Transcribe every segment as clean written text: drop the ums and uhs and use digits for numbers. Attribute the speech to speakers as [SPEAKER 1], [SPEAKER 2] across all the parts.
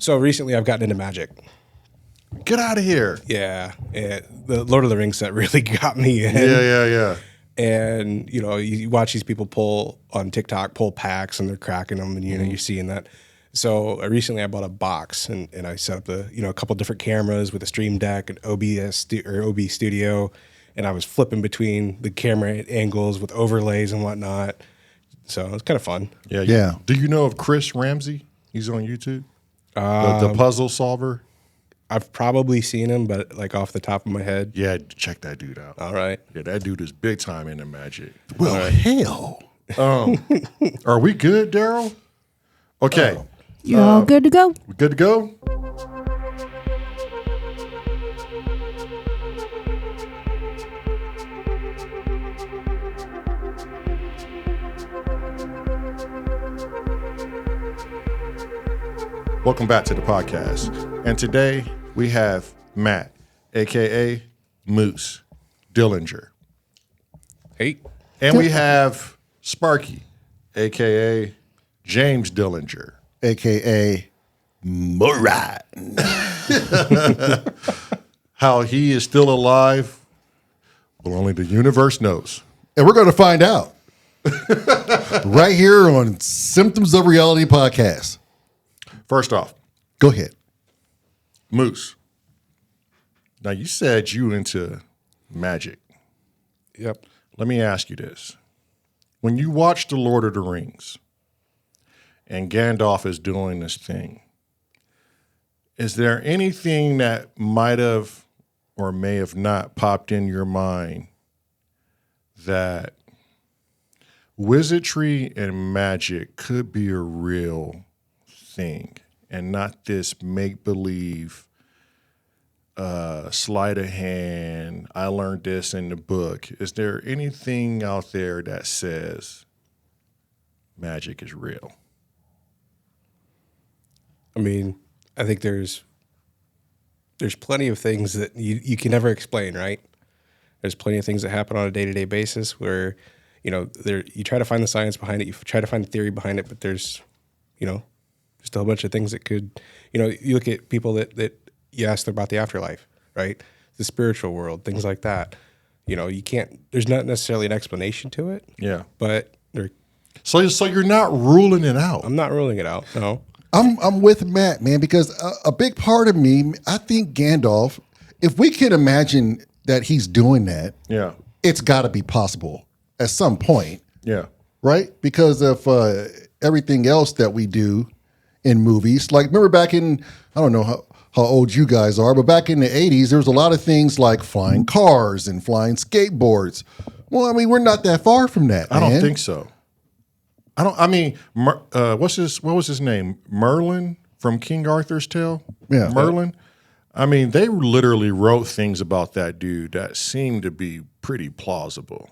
[SPEAKER 1] So recently I've gotten into magic.
[SPEAKER 2] Get out of here.
[SPEAKER 1] Yeah. The Lord of the Rings set really got me in.
[SPEAKER 2] Yeah.
[SPEAKER 1] And, you watch these people pull on TikTok, pull packs, and they're cracking them, and, you're seeing that. So recently I bought a box, and I set up a couple different cameras with a Stream Deck and OB Studio, and I was flipping between the camera angles with overlays and whatnot. So it's kind of fun.
[SPEAKER 2] Yeah. Do you know of Chris Ramsey? He's on YouTube. The puzzle solver.
[SPEAKER 1] I've probably seen him, but like off the top of my head.
[SPEAKER 2] Yeah, check that dude out.
[SPEAKER 1] All right.
[SPEAKER 2] Yeah, that dude is big time into magic.
[SPEAKER 3] Well, hell.
[SPEAKER 2] Are we good, Daryl? Okay.
[SPEAKER 4] You're all good to go?
[SPEAKER 2] We good to go? Welcome back to the podcast. And today we have Matt, a.k.a. Moose Dillinger.
[SPEAKER 1] Hey.
[SPEAKER 2] And we have Sparky, a.k.a. James Dillinger.
[SPEAKER 3] A.k.a. MARELYN.
[SPEAKER 2] How he is still alive, well, only the universe knows.
[SPEAKER 3] And we're going to find out right here on Symptoms of Reality podcast.
[SPEAKER 2] First off,
[SPEAKER 3] Go ahead.
[SPEAKER 2] Moose. Now, you said you into magic.
[SPEAKER 1] Yep.
[SPEAKER 2] Let me ask you this. When you watch The Lord of the Rings and Gandalf is doing this thing, is there anything that might have or may have not popped in your mind that wizardry and magic could be a real thing and not this make-believe sleight of hand, I learned this in the book? Is there anything out there that says magic is real?
[SPEAKER 1] I mean, I think there's plenty of things that you can never explain, right? There's plenty of things that happen on a day-to-day basis where, you try to find the science behind it, you try to find the theory behind it, but there's, just a whole bunch of things that could, you look at people that you ask them about the afterlife, right? The spiritual world, things like that. You can't, there's not necessarily an explanation to it.
[SPEAKER 2] Yeah.
[SPEAKER 1] But
[SPEAKER 2] So you're not ruling it out.
[SPEAKER 1] I'm not ruling it out, no.
[SPEAKER 3] I'm with Matt, man, because a big part of me, I think Gandalf, if we can imagine that he's doing that,
[SPEAKER 2] Yeah.
[SPEAKER 3] it's got to be possible at some point,
[SPEAKER 2] Yeah.
[SPEAKER 3] right? Because of everything else that we do in movies. Like, remember back in, I don't know how old you guys are, but back in the 80s, there was a lot of things like flying cars and flying skateboards. Well, I mean, we're not that far from that,
[SPEAKER 2] I
[SPEAKER 3] man.
[SPEAKER 2] don't think so. What was his name? Merlin from King Arthur's Tale?
[SPEAKER 3] Yeah.
[SPEAKER 2] Merlin? I mean, they literally wrote things about that dude that seemed to be pretty plausible.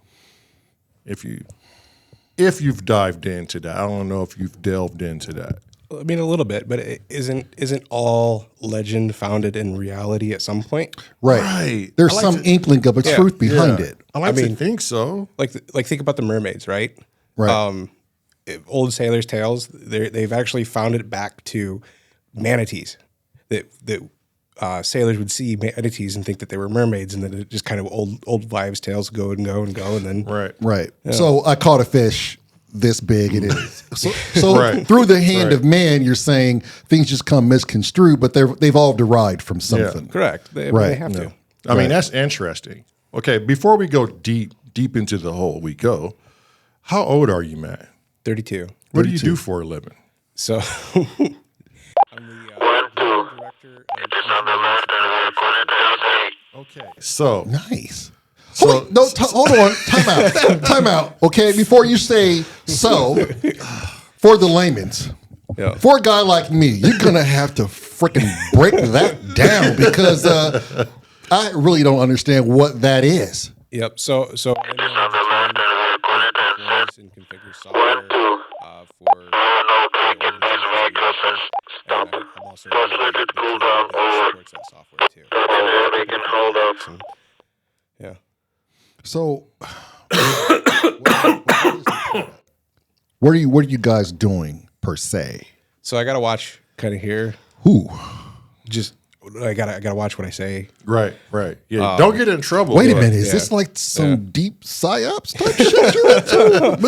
[SPEAKER 2] If you've dived into that. I don't know if you've delved into that.
[SPEAKER 1] I mean, a little bit, but it isn't all legend founded in reality at some point?
[SPEAKER 3] Right. There's some inkling of a truth behind it.
[SPEAKER 2] I like to think so.
[SPEAKER 1] Like think about the mermaids, right?
[SPEAKER 3] Right.
[SPEAKER 1] Old sailors' tales. They've actually found it back to manatees. That sailors would see manatees and think that they were mermaids, and then it just kind of old wives' tales go and go and go, and then
[SPEAKER 3] Right. Yeah. So I caught a fish this big. It is. So
[SPEAKER 2] Right.
[SPEAKER 3] through the hand of man, you're saying things just come misconstrued, but they've all derived from something.
[SPEAKER 1] correct. They have to.
[SPEAKER 2] I mean, that's interesting. Okay, before we go deep into the hole we go, how old are you, Matt?
[SPEAKER 1] 32.
[SPEAKER 2] What do you do for a living?
[SPEAKER 1] So I'm the director of
[SPEAKER 2] Okay. So
[SPEAKER 3] Nice.
[SPEAKER 2] So-
[SPEAKER 3] Wait, no, hold on. Time out. Okay, before you say so, for the layman's,
[SPEAKER 1] Yeah.
[SPEAKER 3] for a guy like me, you're going to have to freaking break that down because I really don't understand what that is.
[SPEAKER 1] Yep. So I manage and configure software for organizations, and I'm also the team that supports that software too. Yeah.
[SPEAKER 3] So, what are you guys doing per se?
[SPEAKER 1] So I got to watch kind of here.
[SPEAKER 3] Ooh.
[SPEAKER 1] Just I gotta watch what I say.
[SPEAKER 2] Right. Yeah. Don't get in trouble.
[SPEAKER 3] Wait a minute. Is this like some deep psyops type shit you're into?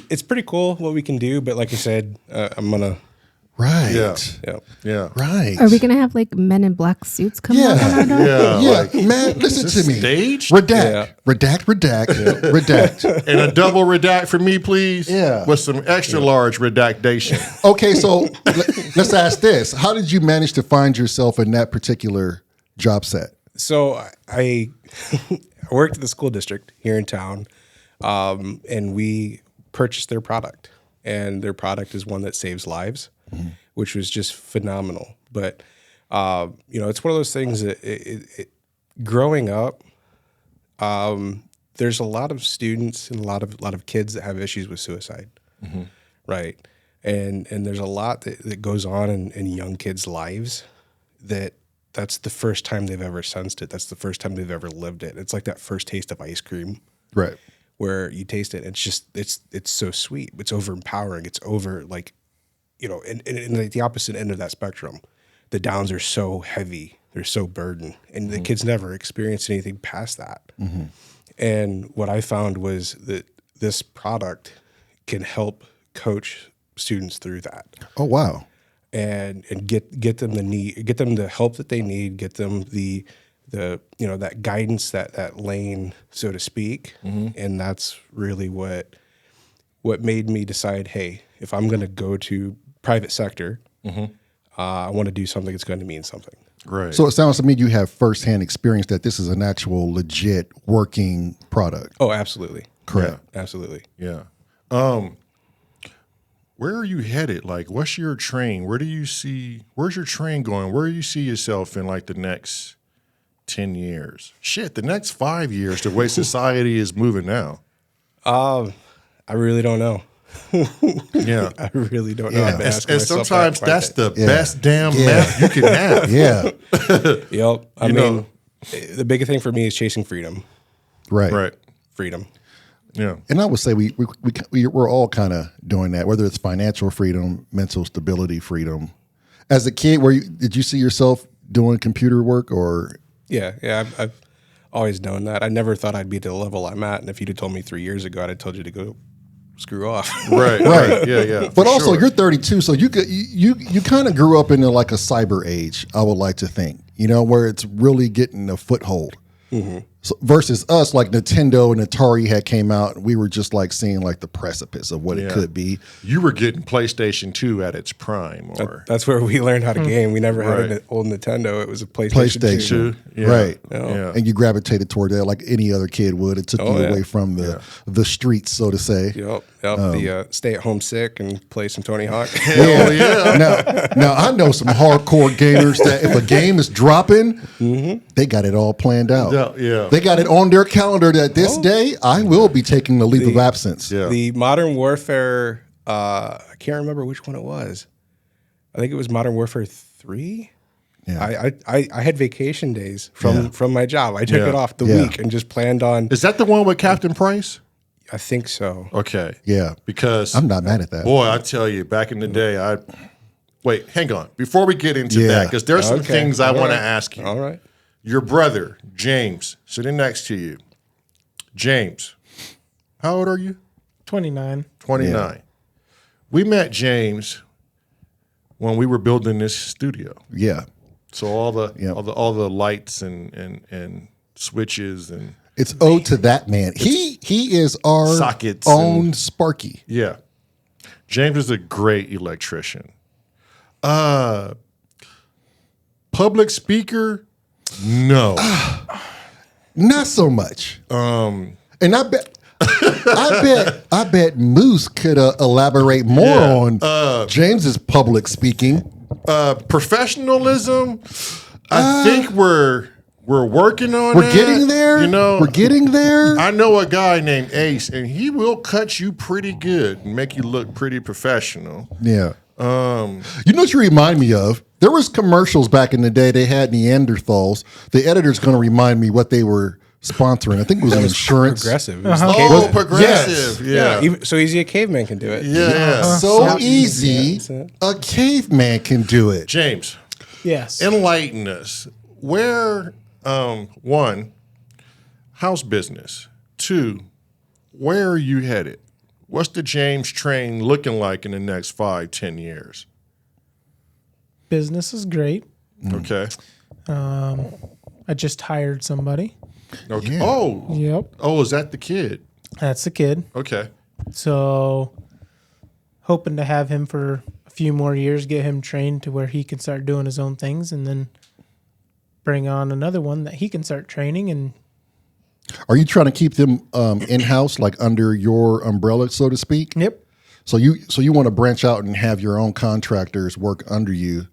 [SPEAKER 1] It's pretty cool what we can do, but like I said, I'm gonna.
[SPEAKER 3] Right.
[SPEAKER 2] Yeah.
[SPEAKER 3] Right.
[SPEAKER 4] Are we gonna have like men in black suits come up on our door?
[SPEAKER 3] Yeah. Man, listen to me.
[SPEAKER 2] Staged?
[SPEAKER 3] Redact. Redact.
[SPEAKER 2] And a double redact for me, please.
[SPEAKER 3] Yeah.
[SPEAKER 2] With some extra large redactation.
[SPEAKER 3] Okay, so let's ask this. How did you manage to find yourself in that particular job set?
[SPEAKER 1] So I worked at the school district here in town, and we purchased their product, and their product is one that saves lives, which was just phenomenal. But it's one of those things that growing up, there's a lot of students and a lot of kids that have issues with suicide, right? And there's a lot that goes on in young kids' lives that's the first time they've ever sensed it. That's the first time they've ever lived it. It's like that first taste of ice cream,
[SPEAKER 3] Right.
[SPEAKER 1] where you taste it. It's so sweet. It's over empowering. It's over like, and like the opposite end of that spectrum, the downs are so heavy. They're so burdened, and the kids never experience anything past that. And what I found was that this product can help coach students through that.
[SPEAKER 3] Oh, wow.
[SPEAKER 1] And get them the help that they need, get them the that guidance, that lane, so to speak. And that's really what made me decide, hey, if I'm going to go to private sector, I want to do something that's going to mean something.
[SPEAKER 2] Right.
[SPEAKER 3] So it sounds to me you have firsthand experience that this is an actual legit working product.
[SPEAKER 1] Oh, absolutely.
[SPEAKER 3] Correct.
[SPEAKER 1] Yeah, absolutely.
[SPEAKER 2] Yeah. Where are you headed? Like, what's your train? Where's your train going? Where do you see yourself in like the next 10 years? Shit, the next 5 years, the way society is moving now.
[SPEAKER 1] I really don't know.
[SPEAKER 2] Yeah.
[SPEAKER 1] I really don't know.
[SPEAKER 3] Yeah.
[SPEAKER 1] I've been asking
[SPEAKER 2] And
[SPEAKER 1] myself
[SPEAKER 2] sometimes
[SPEAKER 1] that quite a
[SPEAKER 2] that's
[SPEAKER 1] bit.
[SPEAKER 2] the best damn math you can have.
[SPEAKER 3] Yeah.
[SPEAKER 1] Yep. I
[SPEAKER 2] You
[SPEAKER 1] mean,
[SPEAKER 2] know.
[SPEAKER 1] the big thing for me is chasing freedom.
[SPEAKER 3] Right.
[SPEAKER 2] Right.
[SPEAKER 1] Freedom.
[SPEAKER 2] Yeah.
[SPEAKER 3] And I would say we're all kind of doing that, whether it's financial freedom, mental stability freedom. As a kid, did you see yourself doing computer work or?
[SPEAKER 1] Yeah. I've always known that. I never thought I'd be at the level I'm at. And if you'd have told me 3 years ago, I'd have told you to go screw off.
[SPEAKER 2] Right. Yeah.
[SPEAKER 3] But also,
[SPEAKER 2] sure.
[SPEAKER 3] you're 32, so you kind of grew up in like a cyber age. I would like to think, where it's really getting a foothold. So versus us, like Nintendo and Atari had came out, and we were just like seeing like the precipice of what it could be.
[SPEAKER 2] You were getting PlayStation 2 at its prime, or
[SPEAKER 1] That's where we learned how to game. We never had an old Nintendo. It was a PlayStation 2.
[SPEAKER 2] Yeah.
[SPEAKER 3] Right?
[SPEAKER 2] Yeah.
[SPEAKER 3] And you gravitated toward that like any other kid would. It took you away from the streets, so to say.
[SPEAKER 1] Yep. The stay at home sick and play some Tony Hawk.
[SPEAKER 2] Hell yeah.
[SPEAKER 3] Now I know some hardcore gamers that if a game is dropping, they got it all planned out.
[SPEAKER 2] Yeah.
[SPEAKER 3] They got it on their calendar that this day I will be taking the leave of absence.
[SPEAKER 2] Yeah.
[SPEAKER 1] The Modern Warfare, I can't remember which one it was. I think it was Modern Warfare 3.
[SPEAKER 3] Yeah.
[SPEAKER 1] I had vacation days from my job. I took it off the week and just planned on.
[SPEAKER 2] Is that the one with Captain Price?
[SPEAKER 1] I think so.
[SPEAKER 2] Okay.
[SPEAKER 3] Yeah.
[SPEAKER 2] Because
[SPEAKER 3] I'm not mad at that.
[SPEAKER 2] boy, I tell you, back in the day, wait, hang on. Before we get into that, because there's some things I want to ask you.
[SPEAKER 1] All right.
[SPEAKER 2] Your brother, James, sitting next to you. James, how old are you?
[SPEAKER 5] 29.
[SPEAKER 2] 29.
[SPEAKER 3] Yeah.
[SPEAKER 2] We met James when we were building this studio.
[SPEAKER 3] Yeah.
[SPEAKER 2] So all the lights and switches and
[SPEAKER 3] It's owed to that man. He is our
[SPEAKER 2] sockets
[SPEAKER 3] own
[SPEAKER 2] and-
[SPEAKER 3] Sparky.
[SPEAKER 2] yeah. James is a great electrician. Public speaker? No.
[SPEAKER 3] Not so much. And I bet Moose could elaborate more on James's public speaking.
[SPEAKER 2] Professionalism? I think we're working on
[SPEAKER 3] We're
[SPEAKER 2] that.
[SPEAKER 3] getting there. We're getting there.
[SPEAKER 2] I know a guy named Ace, and he will cut you pretty good and make you look pretty professional.
[SPEAKER 3] Yeah. You know what you remind me of? There was commercials back in the day. They had Neanderthals. The editor's going to remind me what they were sponsoring. I think it was an insurance.
[SPEAKER 1] Progressive. It was
[SPEAKER 2] Oh,
[SPEAKER 1] caveman.
[SPEAKER 2] progressive. Yeah.
[SPEAKER 1] So easy a caveman can do it.
[SPEAKER 2] Yeah.
[SPEAKER 3] So easy, a caveman can do it.
[SPEAKER 2] James,
[SPEAKER 5] Yes.
[SPEAKER 2] enlighten us. Where, one, how's business? Two, where are you headed? What's the James train looking like in the next 5-10 years?
[SPEAKER 5] Business is great.
[SPEAKER 2] Okay.
[SPEAKER 5] I just hired somebody.
[SPEAKER 2] Okay.
[SPEAKER 3] Yeah.
[SPEAKER 2] Oh.
[SPEAKER 5] Yep.
[SPEAKER 2] Oh, is that the kid?
[SPEAKER 5] That's the kid.
[SPEAKER 2] Okay.
[SPEAKER 5] So hoping to have him for a few more years, get him trained to where he can start doing his own things, and then bring on another one that he can start training. And
[SPEAKER 3] Are you trying to keep them in house, like under your umbrella, so to speak?
[SPEAKER 5] yep.
[SPEAKER 3] So you want to branch out and have your own contractors work under you,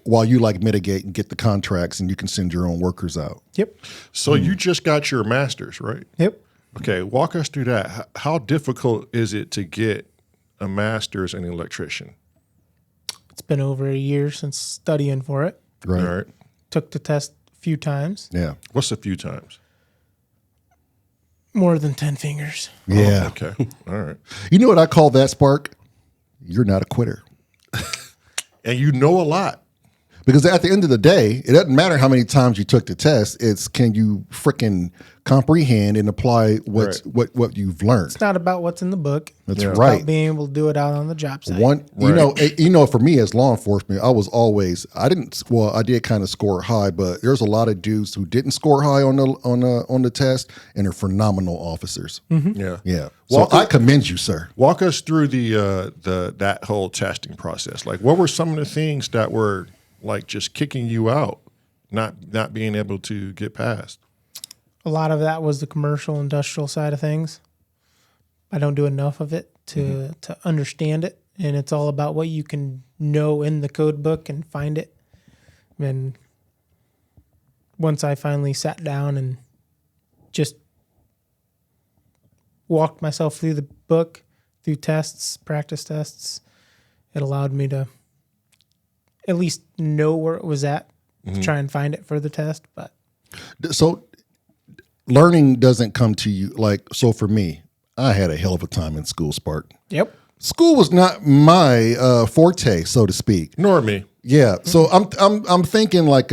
[SPEAKER 3] while you like mitigate and get the contracts, and you can send your own workers out.
[SPEAKER 5] Yep.
[SPEAKER 2] So you just got your master's, right?
[SPEAKER 5] Yep.
[SPEAKER 2] Okay. Walk us through that. How difficult is it to get a master's in electrician?
[SPEAKER 5] It's been over a year since studying for it.
[SPEAKER 3] Right.
[SPEAKER 2] All right.
[SPEAKER 5] Took the test a few times.
[SPEAKER 3] Yeah.
[SPEAKER 2] What's a few times?
[SPEAKER 5] More than 10 fingers.
[SPEAKER 3] Yeah.
[SPEAKER 2] Oh, okay. All right.
[SPEAKER 3] You know what I call that, Spark? You're not a quitter.
[SPEAKER 2] And you know a lot.
[SPEAKER 3] Because at the end of the day, it doesn't matter how many times you took the test. It's can you frickin' comprehend and apply what you've learned.
[SPEAKER 5] It's not about what's in the book.
[SPEAKER 3] That's
[SPEAKER 5] It's
[SPEAKER 3] right.
[SPEAKER 5] about being able to do it out on the job site.
[SPEAKER 3] You know, for me as law enforcement, I was always I did kind of score high, but there's a lot of dudes who didn't score high on the test and are phenomenal officers.
[SPEAKER 2] Yeah.
[SPEAKER 3] Yeah. So I commend you, sir.
[SPEAKER 2] Walk us through that whole testing process. Like, what were some of the things that were like just kicking you out, not being able to get past?
[SPEAKER 5] A lot of that was the commercial industrial side of things. I don't do enough of it to understand it. And it's all about what you can know in the code book and find it. And once I finally sat down and just walked myself through the book, through tests, practice tests, it allowed me to at least know where it was at, to try and find it for the test. But
[SPEAKER 3] So learning doesn't come to you so for me, I had a hell of a time in school, Spark.
[SPEAKER 5] yep.
[SPEAKER 3] School was not my forte, so to speak.
[SPEAKER 2] Nor me.
[SPEAKER 3] Yeah. So I'm thinking like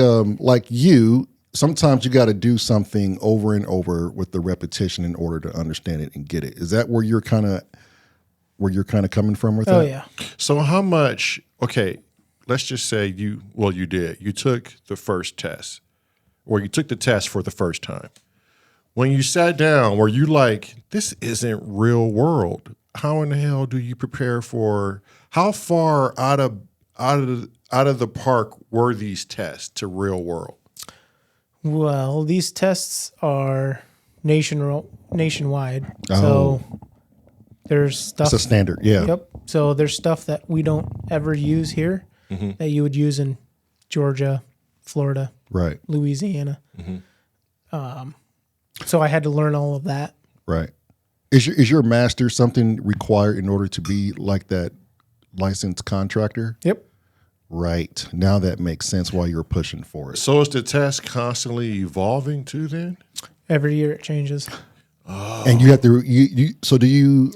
[SPEAKER 3] you, sometimes you got to do something over and over with the repetition in order to understand it and get it. Is that where you're kind of coming from with that?
[SPEAKER 5] Oh, yeah.
[SPEAKER 2] So how much, okay, let's just say you did. You took the first test, or you took the test for the first time. When you sat down, were you like, this isn't real world? How in the hell do you prepare for, how far out of the park were these tests to real world?
[SPEAKER 5] Well, these tests are nationwide.
[SPEAKER 3] Oh.
[SPEAKER 5] So there's stuff.
[SPEAKER 3] It's a standard. Yeah.
[SPEAKER 5] Yep. So there's stuff that we don't ever use here that you would use in Georgia, Florida,
[SPEAKER 3] Right.
[SPEAKER 5] Louisiana. So I had to learn all of that.
[SPEAKER 3] Right. Is your master something required in order to be like that licensed contractor?
[SPEAKER 5] Yep.
[SPEAKER 3] Right. Now that makes sense why you're pushing for it.
[SPEAKER 2] So is the test constantly evolving too then?
[SPEAKER 5] Every year it changes.
[SPEAKER 3] And you have to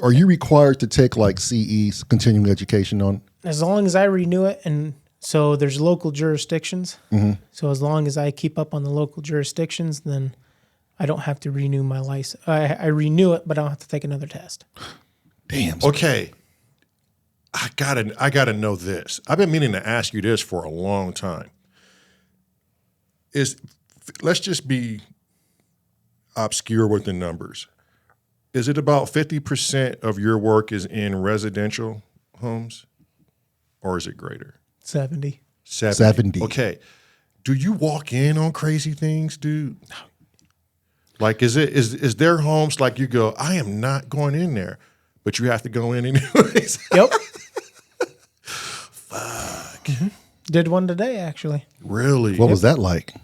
[SPEAKER 3] are you required to take like CE's continuing education on?
[SPEAKER 5] As long as I renew it, and so there's local jurisdictions. So as long as I keep up on the local jurisdictions, then I don't have to renew my license. I renew it, but I don't have to take another test.
[SPEAKER 3] Damn.
[SPEAKER 2] Okay. I gotta know this. I've been meaning to ask you this for a long time. Let's just be obscure with the numbers. Is it about 50% of your work is in residential homes, or is it greater?
[SPEAKER 5] 70.
[SPEAKER 3] 70.
[SPEAKER 2] Okay. Do you walk in on crazy things, dude? Like, is there homes like you go, I am not going in there, but you have to go in anyways?
[SPEAKER 5] Yep. Did one today, actually.
[SPEAKER 2] Really?
[SPEAKER 3] What was that like?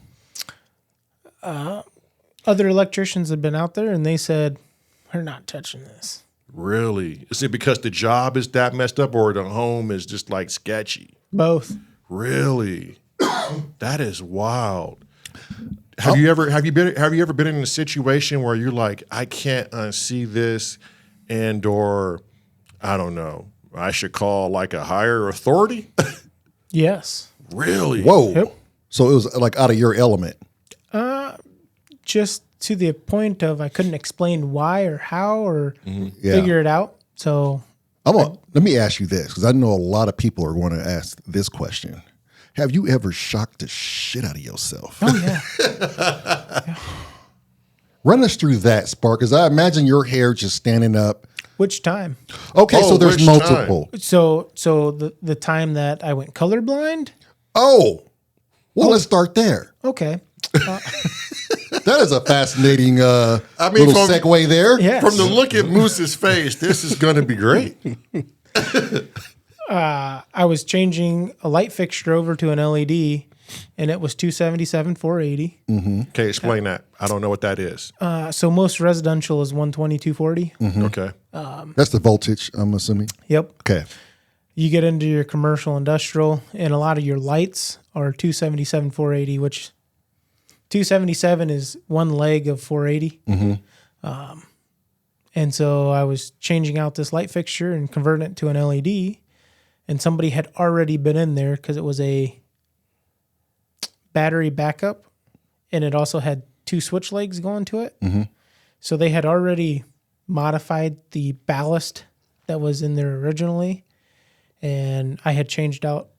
[SPEAKER 5] Other electricians had been out there, and they said, we're not touching this.
[SPEAKER 2] Really? Is it because the job is that messed up, or the home is just like sketchy?
[SPEAKER 5] Both.
[SPEAKER 2] Really? That is wild. Have you ever been in a situation where you're like, I can't unsee this, and or I don't know, I should call like a higher authority?
[SPEAKER 5] Yes.
[SPEAKER 2] Really?
[SPEAKER 3] Whoa.
[SPEAKER 5] Yep.
[SPEAKER 3] So it was like out of your element.
[SPEAKER 5] Just to the point of I couldn't explain why or how or
[SPEAKER 3] Yeah.
[SPEAKER 5] figure it out. So
[SPEAKER 3] Let me ask you this, because I know a lot of people are going to ask this question. Have you ever shocked the shit out of yourself?
[SPEAKER 5] oh yeah.
[SPEAKER 3] Run us through that, Spark, because I imagine your hair just standing up.
[SPEAKER 5] Which time?
[SPEAKER 3] Okay,
[SPEAKER 2] Oh,
[SPEAKER 3] so there's
[SPEAKER 2] which
[SPEAKER 3] multiple.
[SPEAKER 5] So the time that I went colorblind?
[SPEAKER 3] Oh, well, let's start there.
[SPEAKER 5] Okay.
[SPEAKER 3] That is a fascinating little
[SPEAKER 2] from-
[SPEAKER 3] segue there.
[SPEAKER 5] Yes.
[SPEAKER 2] From the look at Moose's face, this is going to be great.
[SPEAKER 5] I was changing a light fixture over to an LED, and it was 277 480.
[SPEAKER 2] Okay, explain that. I don't know what that is.
[SPEAKER 5] So most residential is 120 240.
[SPEAKER 2] Okay.
[SPEAKER 3] That's the voltage, I'm assuming.
[SPEAKER 5] Yep.
[SPEAKER 3] Okay.
[SPEAKER 5] You get into your commercial, industrial, and a lot of your lights are 277 480, which 277 is one leg of 480. And so I was changing out this light fixture and converting it to an LED, and somebody had already been in there because it was a battery backup, and it also had two switch legs going to it. So they had already modified the ballast that was in there originally, and I had changed out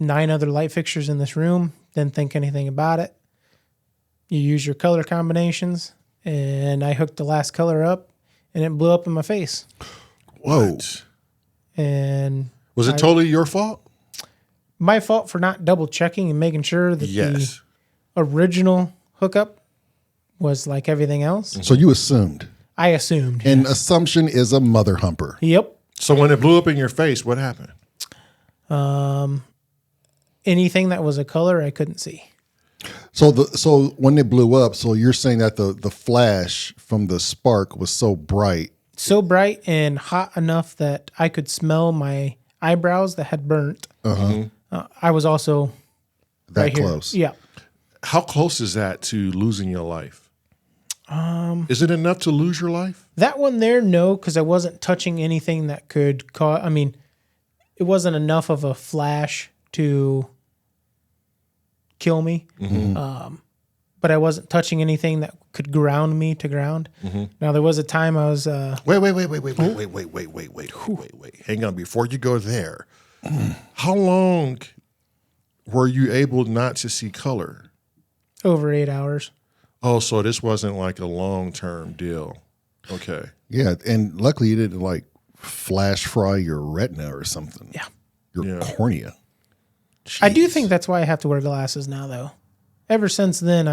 [SPEAKER 5] 9 other light fixtures in this room, didn't think anything about it. You use your color combinations, and I hooked the last color up, and it blew up in my face.
[SPEAKER 3] Whoa.
[SPEAKER 5] And
[SPEAKER 2] Was it totally your fault?
[SPEAKER 5] my fault for not double checking and making sure that
[SPEAKER 2] Yes.
[SPEAKER 5] the original hookup was like everything else.
[SPEAKER 3] So you assumed.
[SPEAKER 5] I assumed.
[SPEAKER 3] And assumption is a mother humper.
[SPEAKER 5] Yep.
[SPEAKER 2] So when it blew up in your face, what happened?
[SPEAKER 5] Anything that was a color I couldn't see.
[SPEAKER 3] So when it blew up, so you're saying that the flash from the spark was so bright.
[SPEAKER 5] So bright and hot enough that I could smell my eyebrows that had burnt. I was also
[SPEAKER 3] That
[SPEAKER 5] right
[SPEAKER 3] close.
[SPEAKER 5] here. Yeah.
[SPEAKER 2] How close is that to losing your life? Is it enough to lose your life?
[SPEAKER 5] That one there, no, because I wasn't touching anything that could cause. I mean, it wasn't enough of a flash to kill me. But I wasn't touching anything that could ground me to ground. Now there was a time I was.
[SPEAKER 2] Wait. Hang on. Before you go there, how long were you able not to see color?
[SPEAKER 5] Over 8 hours.
[SPEAKER 2] Oh, so this wasn't like a long-term deal. Okay.
[SPEAKER 3] Yeah, and luckily you didn't like flash fry your retina or something.
[SPEAKER 5] Yeah.
[SPEAKER 3] Your cornea.
[SPEAKER 5] I do think that's why I have to wear glasses now, though. Ever since then,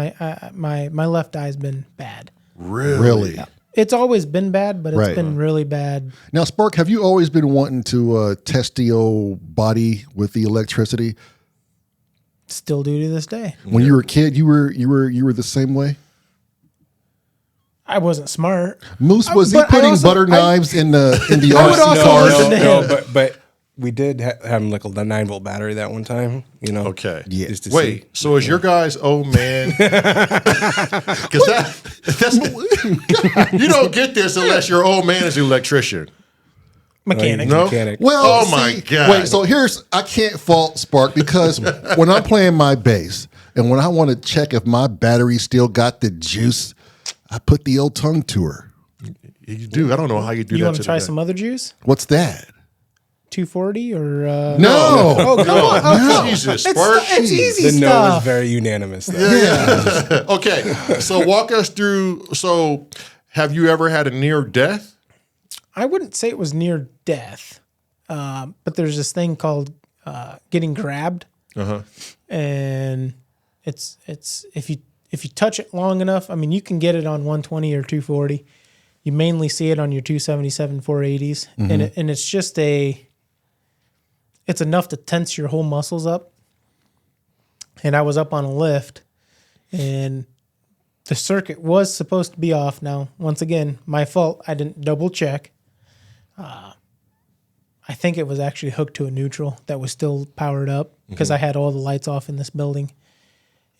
[SPEAKER 5] my left eye's been bad.
[SPEAKER 3] Really?
[SPEAKER 5] It's always been bad, but it's
[SPEAKER 3] Right.
[SPEAKER 5] been really bad.
[SPEAKER 3] Now, Spark, have you always been wanting to test the old body with the electricity?
[SPEAKER 5] Still do to this day.
[SPEAKER 3] When you were a kid, you were the same way.
[SPEAKER 5] I wasn't smart.
[SPEAKER 3] Moose, was he
[SPEAKER 5] but I
[SPEAKER 3] putting
[SPEAKER 5] also-
[SPEAKER 3] butter knives in the
[SPEAKER 5] I would
[SPEAKER 3] RC
[SPEAKER 5] also
[SPEAKER 3] cars?
[SPEAKER 5] listen to him.
[SPEAKER 1] but we did have him like a 9-volt battery that one time. You know.
[SPEAKER 2] Okay.
[SPEAKER 3] Yeah.
[SPEAKER 1] Just to
[SPEAKER 2] Wait.
[SPEAKER 1] see.
[SPEAKER 2] So is your guy's old man? Because that's you don't get this unless your old man is an electrician.
[SPEAKER 5] Mechanic.
[SPEAKER 2] No.
[SPEAKER 1] Mechanic.
[SPEAKER 3] Well,
[SPEAKER 2] Oh, my God.
[SPEAKER 3] Wait, so I can't fault Spark because when I'm playing my bass and when I want to check if my battery still got the juice, I put the old tongue to her.
[SPEAKER 2] You do. I don't know how you do
[SPEAKER 5] You
[SPEAKER 2] that.
[SPEAKER 5] want to try some other juice?
[SPEAKER 3] What's that?
[SPEAKER 5] 240 or
[SPEAKER 3] No.
[SPEAKER 5] Oh, come on.
[SPEAKER 2] No. Jesus, Spark.
[SPEAKER 5] It's easy
[SPEAKER 1] The no was
[SPEAKER 5] stuff.
[SPEAKER 1] very unanimous. Though.
[SPEAKER 3] Yeah.
[SPEAKER 2] Okay. So walk us through. So have you ever had a near death?
[SPEAKER 5] I wouldn't say it was near death, but there's this thing called getting grabbed, and it's if you touch it long enough. I mean, you can get it on 120 or 240. You mainly see it on your 277 480s, and it's just it's enough to tense your whole muscles up. And I was up on a lift, and the circuit was supposed to be off. Now, once again, my fault. I didn't double check. I think it was actually hooked to a neutral that was still powered up because I had all the lights off in this building.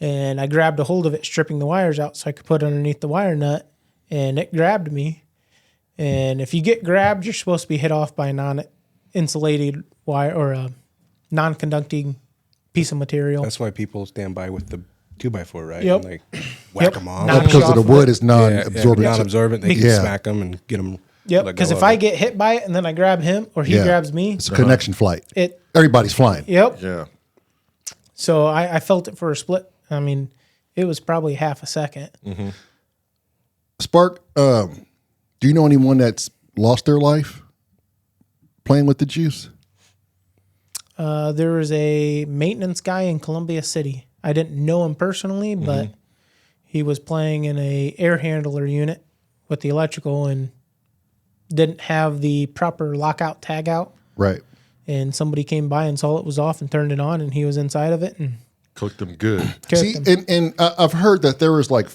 [SPEAKER 5] and I grabbed a hold of it, stripping the wires out so I could put it underneath the wire nut, and it grabbed me. And if you get grabbed, you're supposed to be hit off by a non-insulated wire or a non-conducting piece of material.
[SPEAKER 1] That's why people stand by with the 2x4, right?
[SPEAKER 5] Yep.
[SPEAKER 1] And like whack them off.
[SPEAKER 5] Knock
[SPEAKER 3] because
[SPEAKER 5] you
[SPEAKER 3] of the
[SPEAKER 5] off
[SPEAKER 3] wood
[SPEAKER 5] it.
[SPEAKER 3] is non-absorbent.
[SPEAKER 1] Non-absorbent. They can
[SPEAKER 3] Yeah.
[SPEAKER 1] smack them and get them.
[SPEAKER 5] Yep, because if I get hit by it and then I grab him or he
[SPEAKER 3] Yeah.
[SPEAKER 5] grabs me,
[SPEAKER 3] It's a connection flight.
[SPEAKER 5] it.
[SPEAKER 3] Everybody's flying.
[SPEAKER 5] Yep.
[SPEAKER 2] Yeah.
[SPEAKER 5] So I felt it for a split. I mean, it was probably half a second.
[SPEAKER 3] Spark, do you know anyone that's lost their life playing with the juice?
[SPEAKER 5] There was a maintenance guy in Columbia City. I didn't know him personally, but he was playing in a air handler unit with the electrical and didn't have the proper lockout tag out.
[SPEAKER 3] Right.
[SPEAKER 5] And somebody came by and saw it was off and turned it on, and he was inside of it and
[SPEAKER 2] Cooked them good.
[SPEAKER 5] killed
[SPEAKER 3] See,
[SPEAKER 5] him.
[SPEAKER 3] and I've heard that there was like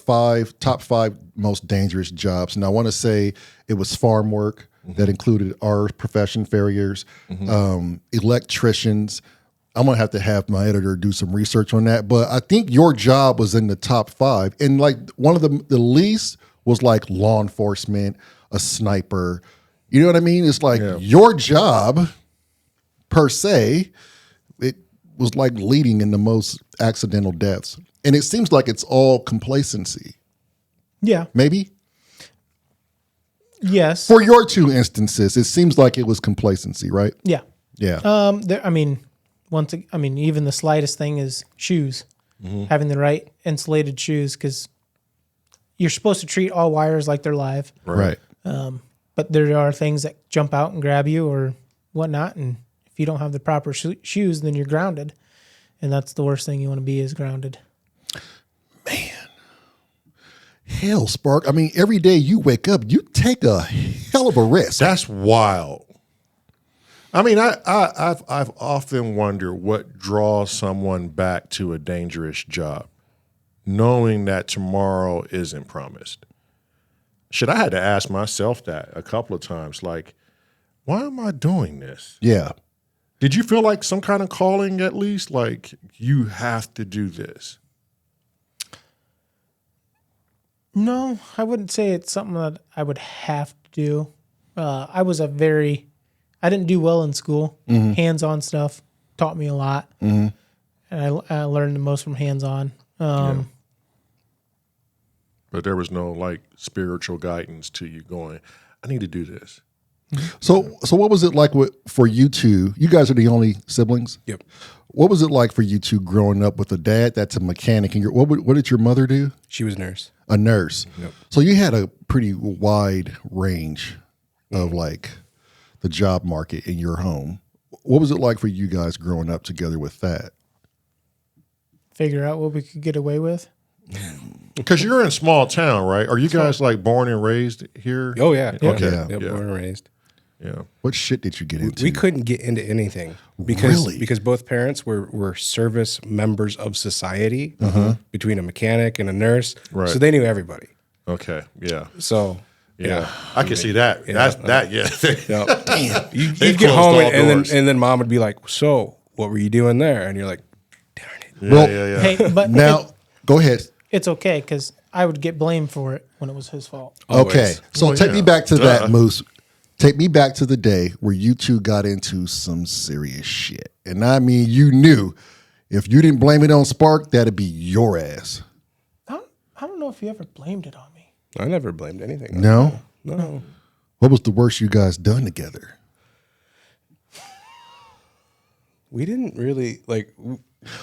[SPEAKER 3] top five most dangerous jobs. And I want to say it was farm work that included our profession, farriers, electricians. I'm going to have my editor do some research on that. But I think your job was in the top five. And like one of the least was like law enforcement, a sniper. You know what I mean? It's like your job per se, it was like leading in the most accidental deaths. And it seems like it's all complacency.
[SPEAKER 5] Yeah.
[SPEAKER 3] Maybe?
[SPEAKER 5] Yes.
[SPEAKER 3] For your two instances, it seems like it was complacency, right?
[SPEAKER 5] Yeah.
[SPEAKER 3] Yeah.
[SPEAKER 5] Even the slightest thing is shoes, having the right insulated shoes, because you're supposed to treat all wires like they're live.
[SPEAKER 3] Right.
[SPEAKER 5] But there are things that jump out and grab you or whatnot. And if you don't have the proper shoes, then you're grounded. And that's the worst thing you want to be, is grounded.
[SPEAKER 3] Hell, Spark. I mean, every day you wake up, you take a hell of a risk.
[SPEAKER 2] That's wild. I mean, I've often wondered what draws someone back to a dangerous job, knowing that tomorrow isn't promised. Shit, I had to ask myself that a couple of times, like, why am I doing this?
[SPEAKER 3] Yeah.
[SPEAKER 2] Did you feel like some kind of calling at least? Like, you have to do this?
[SPEAKER 5] No, I wouldn't say it's something that I would have to do. I didn't do well in school. Hands-on stuff taught me a lot. And I learned the most from hands-on.
[SPEAKER 2] But there was no like spiritual guidance to you going, I need to do this.
[SPEAKER 3] So what was it like for you two? You guys are the only siblings?
[SPEAKER 1] Yep.
[SPEAKER 3] What was it like for you two growing up with a dad that's a mechanic? And what did your mother do?
[SPEAKER 1] She was a nurse.
[SPEAKER 3] A nurse.
[SPEAKER 1] Yep.
[SPEAKER 3] So you had a pretty wide range of like the job market in your home. What was it like for you guys growing up together with that?
[SPEAKER 5] Figure out what we could get away with.
[SPEAKER 2] Because you're in a small town, right? Are you guys like born and raised here?
[SPEAKER 1] Oh, yeah.
[SPEAKER 2] Okay.
[SPEAKER 1] Yeah.
[SPEAKER 2] Yeah.
[SPEAKER 1] Born and raised.
[SPEAKER 2] Yeah.
[SPEAKER 3] What shit did you get into?
[SPEAKER 1] We couldn't get into anything because
[SPEAKER 3] Really?
[SPEAKER 1] because both parents were service members of society, between a mechanic and a nurse.
[SPEAKER 2] Right.
[SPEAKER 1] So they knew everybody.
[SPEAKER 2] Okay. Yeah.
[SPEAKER 1] So
[SPEAKER 2] Yeah. I can see that. That's that. Yeah.
[SPEAKER 1] damn. You'd
[SPEAKER 2] They
[SPEAKER 1] get
[SPEAKER 2] closed
[SPEAKER 1] home
[SPEAKER 2] all
[SPEAKER 1] and
[SPEAKER 2] doors.
[SPEAKER 1] then mom would be like, "So what were you doing there?" And you're like, "Darn it."
[SPEAKER 3] Well,
[SPEAKER 2] yeah.
[SPEAKER 5] Hey, but
[SPEAKER 3] now, go ahead.
[SPEAKER 5] it's okay, because I would get blamed for it when it was his fault.
[SPEAKER 3] Okay.
[SPEAKER 1] Always.
[SPEAKER 3] So
[SPEAKER 2] Well,
[SPEAKER 3] take
[SPEAKER 2] yeah.
[SPEAKER 3] me back to
[SPEAKER 2] Duh.
[SPEAKER 3] that, Moose. Take me back to the day where you two got into some serious shit. And I mean, you knew if you didn't blame it on Spark, that'd be your ass.
[SPEAKER 5] I don't know if you ever blamed it on me.
[SPEAKER 1] I never blamed anything.
[SPEAKER 3] No?
[SPEAKER 1] No.
[SPEAKER 3] What was the worst you guys done together?
[SPEAKER 1] We didn't really like.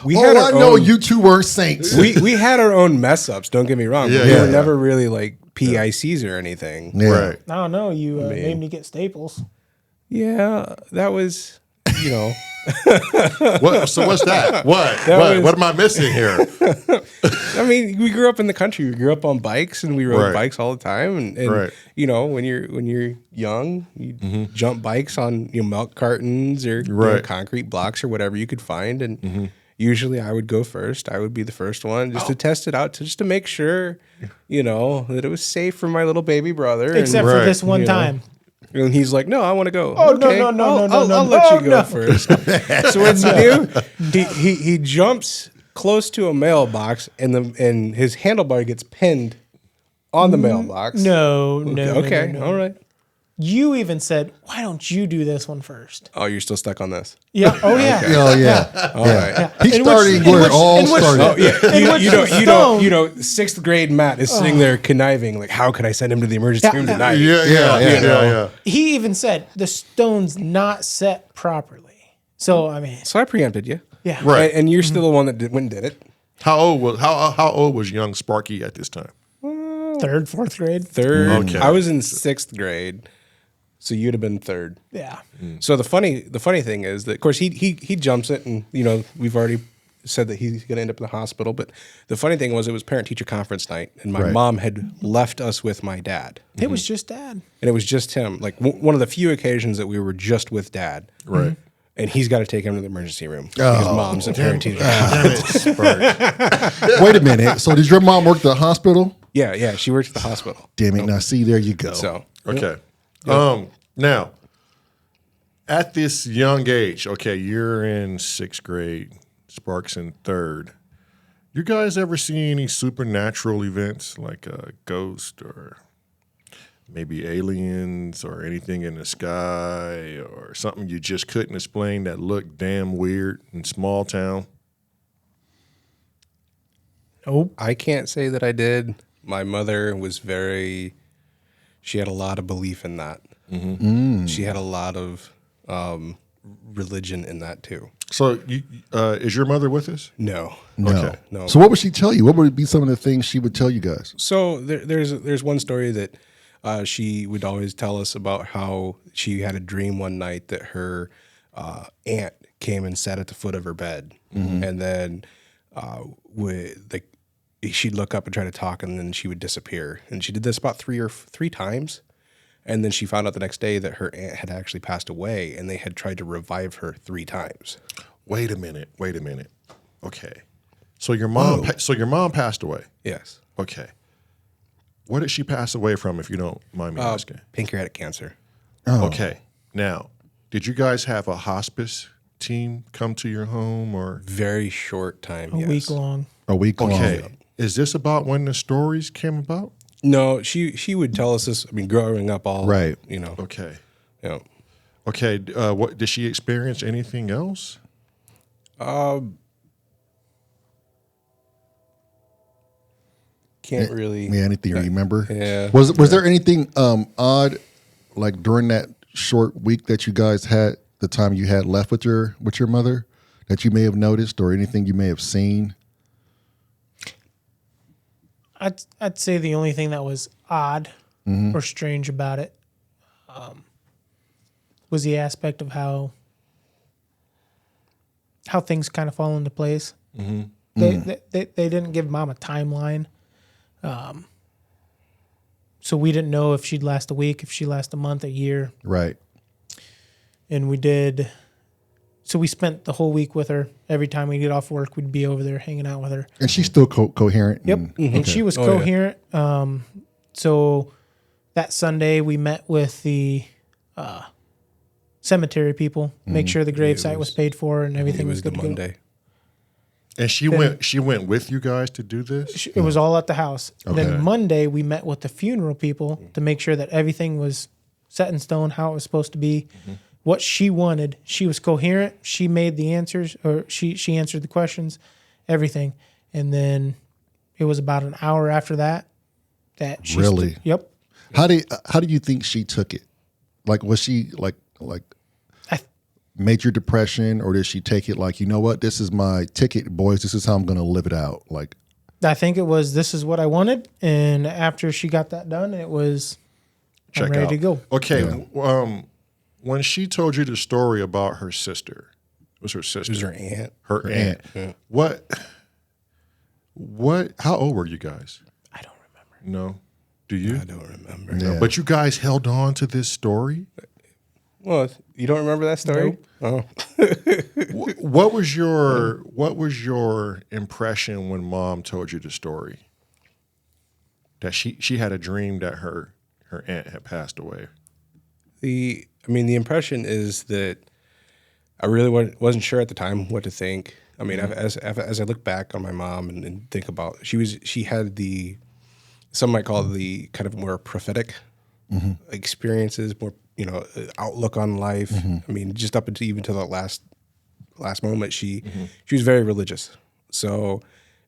[SPEAKER 1] We
[SPEAKER 3] Oh,
[SPEAKER 1] had
[SPEAKER 3] I
[SPEAKER 1] our
[SPEAKER 3] know
[SPEAKER 1] own,
[SPEAKER 3] you two were saints.
[SPEAKER 1] we had our own mess ups. Don't get me wrong.
[SPEAKER 2] Yeah,
[SPEAKER 1] but we
[SPEAKER 2] yeah,
[SPEAKER 1] were
[SPEAKER 2] yeah.
[SPEAKER 1] never really like PICs or anything.
[SPEAKER 3] Yeah.
[SPEAKER 2] Right.
[SPEAKER 5] I don't know. You made me get staples.
[SPEAKER 1] Yeah, that was, you know.
[SPEAKER 2] So what's that? What?
[SPEAKER 1] was-
[SPEAKER 2] What am I missing here?
[SPEAKER 1] I mean, we grew up in the country. We grew up on bikes, and we rode
[SPEAKER 2] Right.
[SPEAKER 1] bikes all the time. And
[SPEAKER 2] Right.
[SPEAKER 1] you know, when you're young, you jump bikes on milk cartons or
[SPEAKER 2] Right.
[SPEAKER 1] concrete blocks or whatever you could find. And usually, I would go first. I would be the first one just to test it out, just to make sure, that it was safe for my little baby brother.
[SPEAKER 5] Except
[SPEAKER 1] and,
[SPEAKER 5] for
[SPEAKER 2] Right.
[SPEAKER 5] this one
[SPEAKER 1] You know.
[SPEAKER 5] time.
[SPEAKER 1] And he's like, "No, I want to go."
[SPEAKER 5] Oh, no,
[SPEAKER 1] okay,
[SPEAKER 5] no,
[SPEAKER 1] I'll let you go first. So what's he do? He jumps close to a mailbox, and his handlebar gets pinned on the mailbox.
[SPEAKER 5] No.
[SPEAKER 1] Okay.
[SPEAKER 5] No.
[SPEAKER 1] All right.
[SPEAKER 5] You even said, "Why don't you do this one first?"
[SPEAKER 1] Oh, you're still stuck on this.
[SPEAKER 5] Yeah. Oh yeah.
[SPEAKER 3] Oh yeah.
[SPEAKER 1] All right.
[SPEAKER 3] He's
[SPEAKER 5] In which-
[SPEAKER 3] starting
[SPEAKER 5] in
[SPEAKER 3] where
[SPEAKER 5] which-
[SPEAKER 3] it all
[SPEAKER 5] in which-
[SPEAKER 3] started.
[SPEAKER 1] Oh yeah,
[SPEAKER 5] In which the
[SPEAKER 1] you know, 6th grade Matt is sitting there conniving, like, how could I send him to the emergency room tonight?
[SPEAKER 2] Yeah.
[SPEAKER 5] He even said the stone's not set properly. So I mean,
[SPEAKER 1] So I preempted you,
[SPEAKER 5] yeah.
[SPEAKER 2] Right.
[SPEAKER 1] And you're still the one that went and did it.
[SPEAKER 2] How old was young Sparky at this time?
[SPEAKER 5] 3rd, 4th grade.
[SPEAKER 1] 3rd.
[SPEAKER 2] Okay.
[SPEAKER 1] I was in 6th grade, so you'd have been 3rd.
[SPEAKER 5] Yeah.
[SPEAKER 1] So the funny thing is that, of course, he jumps it, and we've already said that he's going to end up in the hospital. But the funny thing was, it was parent teacher conference night, and my mom had left us with my dad,
[SPEAKER 5] It was just Dad.
[SPEAKER 1] and it was just him. Like one of the few occasions that we were just with Dad,
[SPEAKER 2] Right.
[SPEAKER 1] and he's got to take him to the emergency room because mom's a parent teacher.
[SPEAKER 3] Wait a minute. So did your mom work at the hospital?
[SPEAKER 1] Yeah, she works at the hospital.
[SPEAKER 3] Damn it. Now see, there you go.
[SPEAKER 1] So
[SPEAKER 2] Okay. Now, at this young age, okay, you're in 6th grade, Sparks in 3rd. You guys ever see any supernatural events like a ghost or maybe aliens or anything in the sky or something you just couldn't explain that looked damn weird in small town?
[SPEAKER 5] Nope.
[SPEAKER 1] I can't say that I did. My mother was she had a lot of belief in that. She had a lot of religion in that too.
[SPEAKER 2] So, is your mother with us?
[SPEAKER 1] No.
[SPEAKER 2] Okay.
[SPEAKER 1] No.
[SPEAKER 3] So what would she tell you? What would be some of the things she would tell you guys?
[SPEAKER 1] So there's one story that she would always tell us about how she had a dream one night that her aunt came and sat at the foot of her bed, and then she'd look up and try to talk, and then she would disappear. And she did this about three times, and then she found out the next day that her aunt had actually passed away, and they had tried to revive her 3 times.
[SPEAKER 2] Wait a minute. Okay. So your mom passed away.
[SPEAKER 1] Yes.
[SPEAKER 2] Okay. What did she pass away from, if you don't mind me asking?
[SPEAKER 1] Pancreatic cancer.
[SPEAKER 2] Okay. Now, did you guys have a hospice team come to your home or?
[SPEAKER 1] Very short time.
[SPEAKER 5] A week long.
[SPEAKER 3] A week long.
[SPEAKER 2] Okay. Is this about when the stories came about?
[SPEAKER 1] No, she would tell us this. I mean, growing up,
[SPEAKER 3] Right.
[SPEAKER 2] Okay.
[SPEAKER 1] Yeah.
[SPEAKER 2] Okay. What did she experience? Anything else?
[SPEAKER 1] Can't really.
[SPEAKER 3] Yeah, anything you remember?
[SPEAKER 1] Yeah.
[SPEAKER 3] Was there anything odd, like during that short week that you guys had, the time you had left with your mother, that you may have noticed, or anything you may have seen?
[SPEAKER 5] I'd say the only thing that was odd or strange about it was the aspect of how things kind of fall into place. They didn't give Mom a timeline, so we didn't know if she'd last a week, if she'd last a month, a year,
[SPEAKER 3] Right.
[SPEAKER 5] and we did. So we spent the whole week with her. Every time we get off work, we'd be over there hanging out with her.
[SPEAKER 3] And she's still coherent.
[SPEAKER 5] Yep.
[SPEAKER 3] and-
[SPEAKER 5] And she was
[SPEAKER 1] Oh, yeah.
[SPEAKER 5] coherent. So that Sunday we met with the cemetery people, make sure the gravesite was paid for and
[SPEAKER 1] It
[SPEAKER 5] everything
[SPEAKER 1] was
[SPEAKER 5] was
[SPEAKER 1] the
[SPEAKER 5] good to go.
[SPEAKER 1] Monday.
[SPEAKER 2] And she went with you guys to do this?
[SPEAKER 5] It was all at the house.
[SPEAKER 2] Okay.
[SPEAKER 5] Then Monday we met with the funeral people to make sure that everything was set in stone, how it was supposed to be. What she wanted, she was coherent. She made the answers, or she answered the questions, everything. And then it was about an hour after that she
[SPEAKER 3] Really?
[SPEAKER 5] Yep.
[SPEAKER 3] How do you think she took it? Like, was she like
[SPEAKER 5] I-
[SPEAKER 3] major depression, or did she take it like, you know what, this is my ticket, boys, this is how I'm going to live it out? Like,
[SPEAKER 5] I think it was, this is what I wanted. And after she got that done, it was, I'm ready
[SPEAKER 2] out.
[SPEAKER 5] to go.
[SPEAKER 2] Okay. When she told you the story about her sister, it was her sister.
[SPEAKER 1] It was her aunt.
[SPEAKER 2] Her aunt.
[SPEAKER 1] Yeah.
[SPEAKER 2] What? How old were you guys?
[SPEAKER 5] I don't remember.
[SPEAKER 2] No. Do you?
[SPEAKER 1] I don't remember.
[SPEAKER 3] yeah.
[SPEAKER 2] But you guys held on to this story.
[SPEAKER 1] Well, you don't remember that story?
[SPEAKER 5] Nope.
[SPEAKER 1] Oh,
[SPEAKER 2] What was your impression when Mom told you the story? That she had a dream that her aunt had passed away.
[SPEAKER 1] the impression is that I really wasn't sure at the time what to think. I mean, as I look back on my mom and think about, she had some might call it the kind of more prophetic experiences, more, outlook on life. I mean, just up until even to the last moment, she was very religious. So,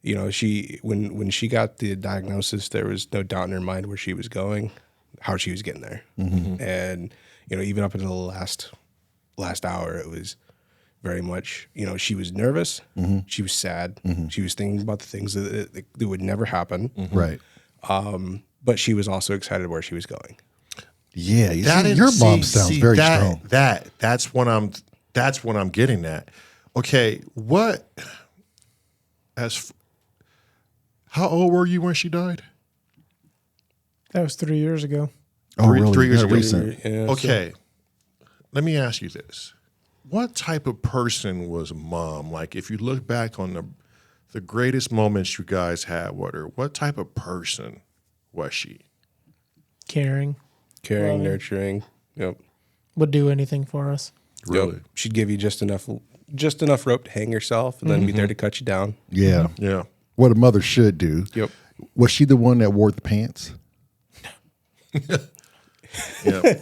[SPEAKER 1] when she got the diagnosis, there was no doubt in her mind where she was going, how she was getting there. And, even up until the last hour, it was very much, she was nervous, she was sad, she was thinking about the things that would never happen.
[SPEAKER 3] Right.
[SPEAKER 1] But she was also excited where she was going.
[SPEAKER 3] Yeah, your mom sounds very strong.
[SPEAKER 2] That's what I'm getting at. Okay, how old were you when she died?
[SPEAKER 5] That was 3 years ago.
[SPEAKER 3] Oh, really?
[SPEAKER 2] 3 years
[SPEAKER 3] Yeah,
[SPEAKER 2] ago.
[SPEAKER 3] recent.
[SPEAKER 1] Yeah,
[SPEAKER 2] Okay, let me ask you this: what type of person was Mom? Like, if you look back on the greatest moments you guys had with her, what type of person was she?
[SPEAKER 5] Caring.
[SPEAKER 1] Caring,
[SPEAKER 5] Loving.
[SPEAKER 1] nurturing. Yep.
[SPEAKER 5] Would do anything for us.
[SPEAKER 2] Really?
[SPEAKER 1] Yep. She'd give you just enough rope to hang yourself, and then be there to cut you down.
[SPEAKER 3] Yeah.
[SPEAKER 2] Yeah.
[SPEAKER 3] What a mother should do.
[SPEAKER 1] Yep.
[SPEAKER 3] Was she the one that wore the pants?
[SPEAKER 2] Yeah.